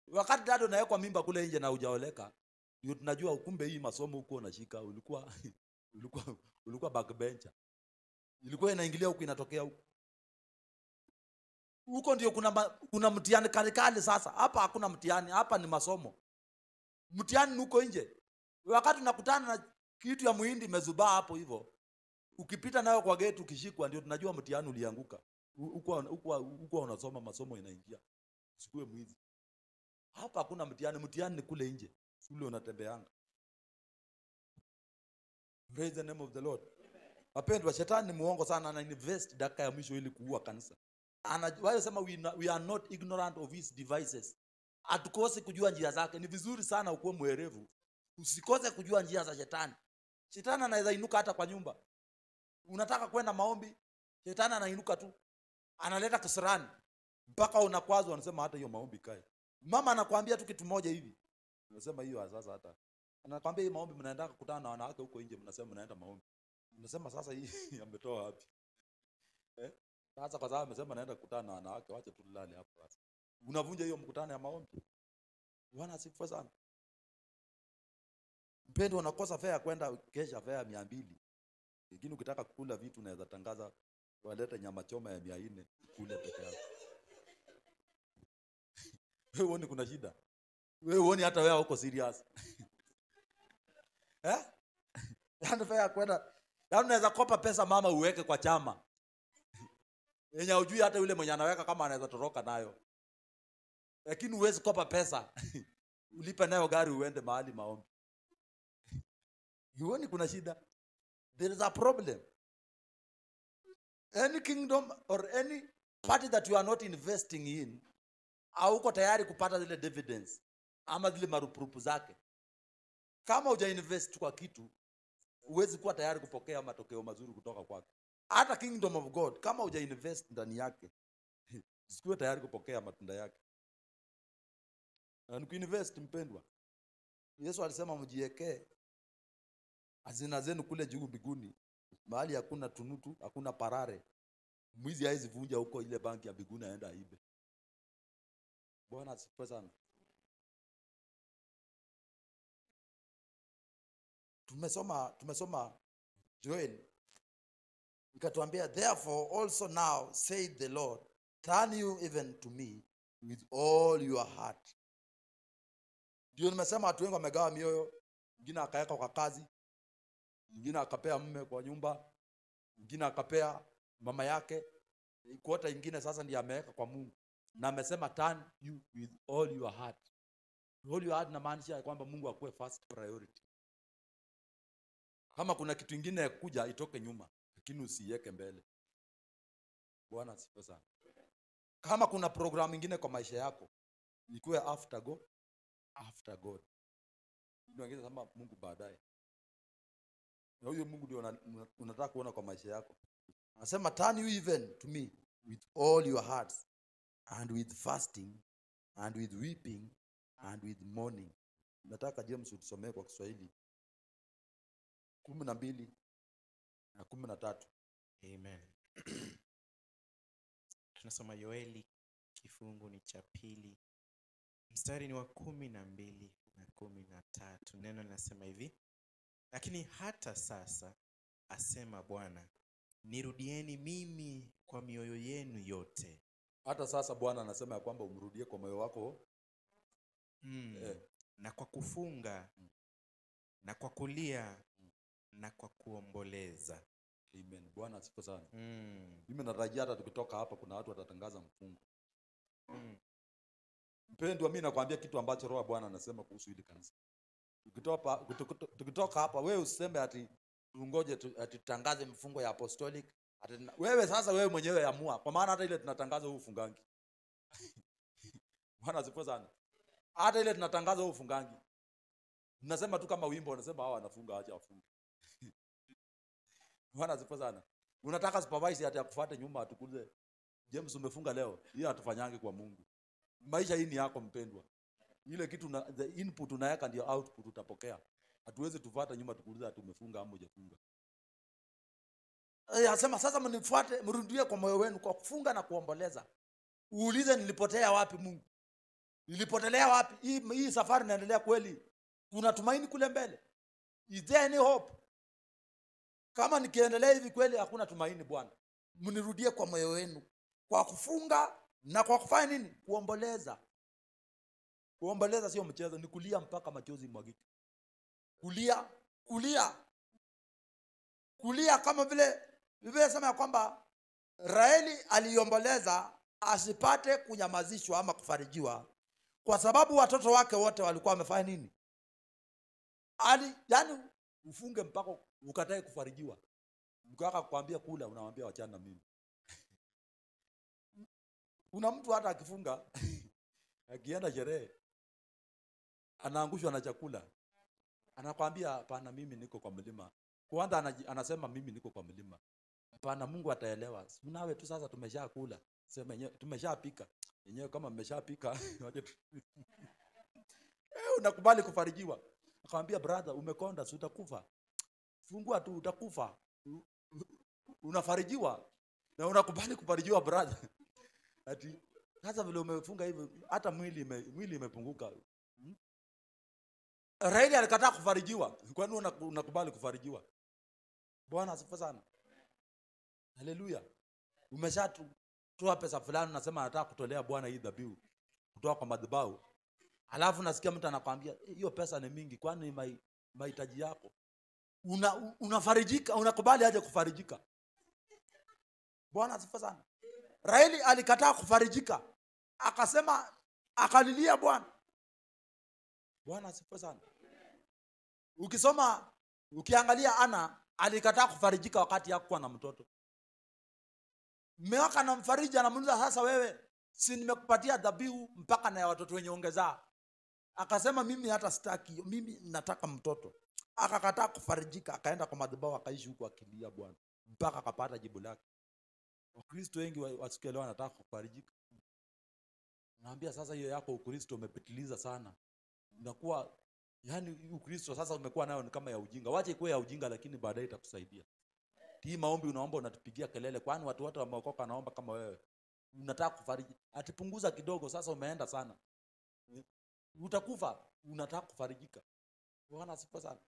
Wakati dado nawekwa mimba kule nje na hujaoleka, ndio tunajua ukumbe hii masomo huko unashika, ulikuwa backbencher. Ilikuwa inaingilia huko inatokea huko. Huko ndio kuna mtihani kali sasa. Hapa hakuna mtihani, hapa ni masomo. Mtihani huko nje. Wakati unakutana na kitu ya muhindi mezubaa hapo hivyo, ukipita nayo kwa gate ukishikwa, ndio tunajua mtihani ulianguka. Huko unasoma masomo inaingia. Usikue mwizi. Hapa hakuna mtihani, mtihani ni kule nje. Shule unatembeanga. Praise the name of the Lord. Wapendwa, shetani ni muongo sana, ana invest dakika ya mwisho ili kuua kanisa. Wao sema we are not ignorant of his devices. Hatukose kujua njia zake. Ni vizuri sana ukuwe mwerevu. Usikose kujua njia za shetani. Shetani anaweza inuka hata kwa nyumba. Unataka kwenda maombi, shetani anainuka tu. Analeta kisirani. Mpaka unakwazwa, unasema hata hiyo maombi kae. Mama anakuambia tu kitu moja hivi. Unasema hiyo sasa hata. Anakuambia hii maombi mnaenda kukutana na wanawake huko nje, mnasema mnaenda maombi. Unasema sasa hii ametoa wapi? Sasa kwa sababu amesema naenda kukutana na wanawake, wacha tulale hapo sasa. Unavunja hiyo mkutano ya maombi. Bwana asifiwe sana. Mpendo unakosa fare kwenda kesha fare 200. Lakini ukitaka kukula vitu unaweza tangaza walete nyama choma ya 400 kule peke yako. Wewe uone kuna shida. Wewe uone hata wewe uko serious. Yaani fare kwenda, yaani unaweza kopa pesa mama uweke kwa chama. Yenye hujui hata yule mwenye anaweka kama anaweza toroka nayo. Lakini huwezi kopa pesa. Ulipe nayo gari uende mahali maombi. Huoni kuna shida? There is a problem. Any kingdom or any party that you are not investing in, hauko tayari kupata zile dividends ama zile marupurupu zake. Kama huja invest kwa kitu, huwezi kuwa tayari kupokea matokeo mazuri kutoka kwake. Hata kingdom of God, kama huja invest ndani yake, usikuwe tayari kupokea matunda yake. Na ukiinvest mpendwa, Yesu alisema mjiwekee hazina zenu kule juu mbinguni, mahali hakuna tunutu, hakuna parare. Mwizi haizi vunja huko ile banki ya mbinguni aenda aibe. Bwana asifiwe sana. Tumesoma Joel. Ikatuambia therefore also now said the Lord, turn you even to me with all your heart. Ndio nimesema watu wengi wamegawa mioyo, mwingine akaweka kwa kazi, mwingine akapea mume kwa nyumba, mwingine akapea mama yake, kuota ingine sasa ndiye ameweka kwa Mungu. Na amesema turn you with all your heart. All your heart na maanisha kwamba Mungu akuwe first priority. Kama kuna kitu kingine kuja itoke nyuma, lakini usiweke mbele. Bwana asifiwe sana. Kama kuna program nyingine kwa maisha yako, ikuwe after God. Ndio ongeza kama Mungu baadaye. Na huyo Mungu ndio unataka kuona kwa maisha yako. Anasema turn you even to me with all your hearts and with fasting and with weeping and with mourning. Nataka James utusomee kwa Kiswahili 12 na 13. Amen. Tunasoma Yoeli, kifungu ni cha 2. Mstari ni wa 12 na 13. Neno linasema hivi: lakini hata sasa, asema Bwana, nirudieni mimi kwa mioyo yenu yote. Hata sasa Bwana anasema ya kwamba umrudie kwa moyo wako. Na kwa kufunga, na kwa kulia, na kwa kuomboleza. Amen. Bwana asifiwe sana. Mimi natarajia hata tukitoka hapa kuna watu watatangaza mfungo. Mpendwa, mimi nakwambia kitu ambacho Roho wa Bwana anasema kuhusu hili kanisa. Tukitoka hapa, wewe useme ati tungoje ati tutangaze mfungo ya apostolic. Wewe sasa, wewe mwenyewe amua, kwa maana hata ile tunatangaza huu ufungangi. Bwana asifiwe sana. Hata ile tunatangaza huu ufungangi. Tunasema tu kama wimbo unasema hawa wanafunga, acha wafunge. Bwana asifiwe sana. Unataka supervise ati akufuate nyuma atukuze, James umefunga leo. Hiyo hatufanyange kwa Mungu. Maisha hii ni yako mpendwa. Ile kitu the input unaweka ndio output utapokea. Hatuwezi tufuata nyuma tukuuliza ati umefunga ama hujafunga. Anasema sasa mnifuate, mrudie kwa moyo wenu kwa kufunga na kuomboleza. Uulize nilipotea wapi Mungu? Nilipotelea wapi? Hii safari inaendelea kweli? Kuna tumaini kule mbele? Is there any hope? Kama nikiendelea hivi kweli hakuna tumaini Bwana. Mnirudie kwa moyo wenu kwa kufunga na kwa kufanya nini? Kuomboleza. Kuomboleza sio mchezo, ni kulia mpaka machozi mwagike. Kulia kama vile Biblia inasema ya kwamba Raheli aliomboleza asipate kunyamazishwa ama kufarijiwa, kwa sababu watoto wake wote walikuwa wamefanya nini? Yani ufunge mpaka ukatae kufarijiwa. Mke wako kukwambia kula, unamwambia wachana mimi. Una mtu hata akifunga akienda sherehe anaangushwa na chakula, anakwambia hapana, mimi niko kwa mlima. Kwanza anasema mimi niko kwa mlima. Hapana, Mungu ataelewa. Unawe tu sasa tumeshakula. Sema yenyewe tumeshapika. Yenyewe kama mmeshapika unakubali kufarijiwa. Akamwambia brother, umekonda, si utakufa. Fungua tu, utakufa. Unafarijiwa na unakubali kufarijiwa brother. Ati sasa vile umefunga hivyo hata mwili imepunguka. Raheli alikataa kufarijiwa. Kwa nini unakubali kufarijiwa? Bwana asifiwe sana. Haleluya. Umeshatoa pesa fulani, unasema nataka kutolea Bwana hii dhabihu kutoka kwa madhabahu. Alafu nasikia mtu anakuambia hiyo pesa ni mingi, kwani mahitaji yako. Unafarijika, unakubali aje kufarijika? Bwana asifiwe sana. Raheli alikataa kufarijika. Akasema, akalilia Bwana. Bwana asifiwe sana. Ukiangalia Ana alikataa kufarijika wakati hakuwa na mtoto. Mume wake anamfariji, anamuuliza sasa wewe, si nimekupatia dhabihu mpaka na ya watoto wenye ongezaa? Akasema mimi hata sitaki, mimi nataka mtoto. Akakataa kufarijika, akaenda kwa madhabahu akaishi huko akilia Bwana mpaka akapata jibu lake. Wakristo wengi wasikielewa wanataka kufarijika. Naambia sasa hiyo yako Ukristo umepitiliza sana. Unakuwa yani Ukristo sasa umekuwa nayo ni kama ya ujinga. Wacha ikuwe ya ujinga lakini baadaye itakusaidia. Hii maombi unaomba unatupigia kelele, kwani watu wote wameokoka naomba kama wewe. Unataka kufariji. Atipunguza kidogo, sasa umeenda sana. Utakufa, unataka kufarijika. Bwana asifiwe sana.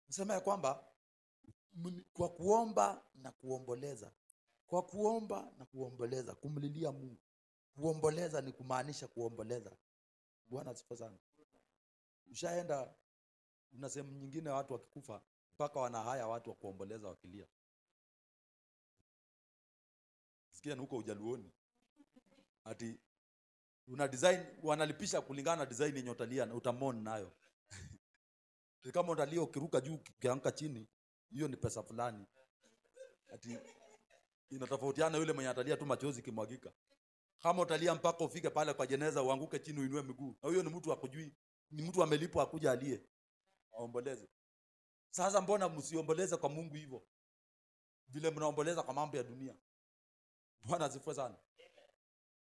Nasema ya kwamba kwa kuomba na kuomboleza. Kwa kuomba na kuomboleza, kumlilia Mungu. Kuomboleza ni kumaanisha kuomboleza. Bwana asifiwe sana. Ushaenda una sehemu nyingine watu wakikufa mpaka wanahaya watu wa kuomboleza wakilia. Sikia huko Ujaluoni. Ati una design wanalipisha kulingana na design yenye utalia na utamon nayo. Kama utalia ukiruka juu ukianguka chini, hiyo ni pesa fulani. Ati inatofautiana yule mwenye atalia tu machozi kimwagika. Kama utalia mpaka ufike pale kwa jeneza uanguke chini uinue miguu, na huyo ni mtu akujui, ni mtu amelipwa akuja alie aomboleze. Sasa mbona msiomboleze kwa Mungu hivyo vile mnaomboleza kwa mambo ya dunia? Bwana asifiwe sana.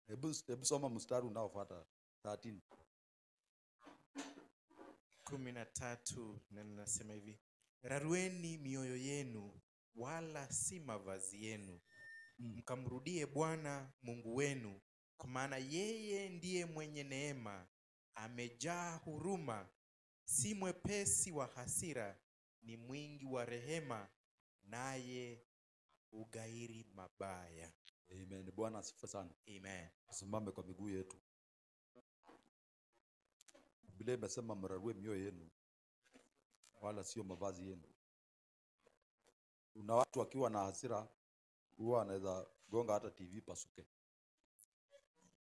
Hebu soma mstari unaofuata 13. 13 na ninasema hivi: rarueni mioyo yenu wala si mavazi yenu, mkamrudie Bwana Mungu wenu, kwa maana yeye ndiye mwenye neema, amejaa huruma, si mwepesi wa hasira, ni mwingi wa rehema, naye ugairi mabaya. Amen. Bwana asifiwe sana. Amen. Tusimame kwa miguu yetu. Biblia imesema mrarue mioyo yenu wala sio mavazi yenu. Kuna watu wakiwa na hasira huwa anaweza gonga hata TV pasuke,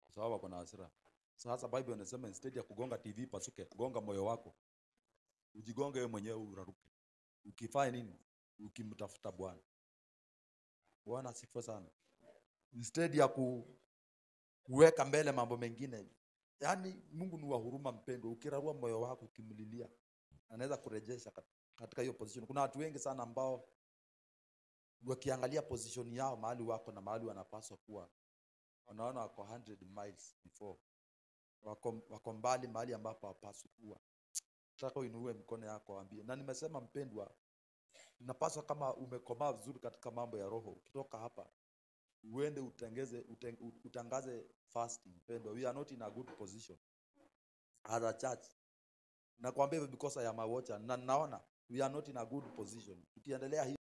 kwa sababu ako na hasira. Sasa Bible inasema instead ya kugonga TV pasuke, gonga moyo wako, ujigonge wewe mwenyewe uraruke. Ukifanya nini? Ukimtafuta Bwana. Bwana asifiwe sana. Instead ya kuweka mbele mambo mengine. Yaani Mungu ni wa huruma mpendo. Ukirarua moyo wako ukimlilia, anaweza kurejesha katika hiyo position. Kuna watu wengi sana ambao wakiangalia position yao mahali wako na mahali wanapaswa kuwa, wanaona wako 100 miles before. Wako mbali mahali ambapo hawapaswi kuwa. Nataka uinue mikono yako waambie. Na nimesema mpendwa, unapaswa kama umekomaa vizuri katika mambo ya roho, ukitoka hapa uende utangaze fasting. Mpendwa, we are not in a good position as a church. Nakwambia because I am a watcher, na naona we are not in a good position. Tukiendelea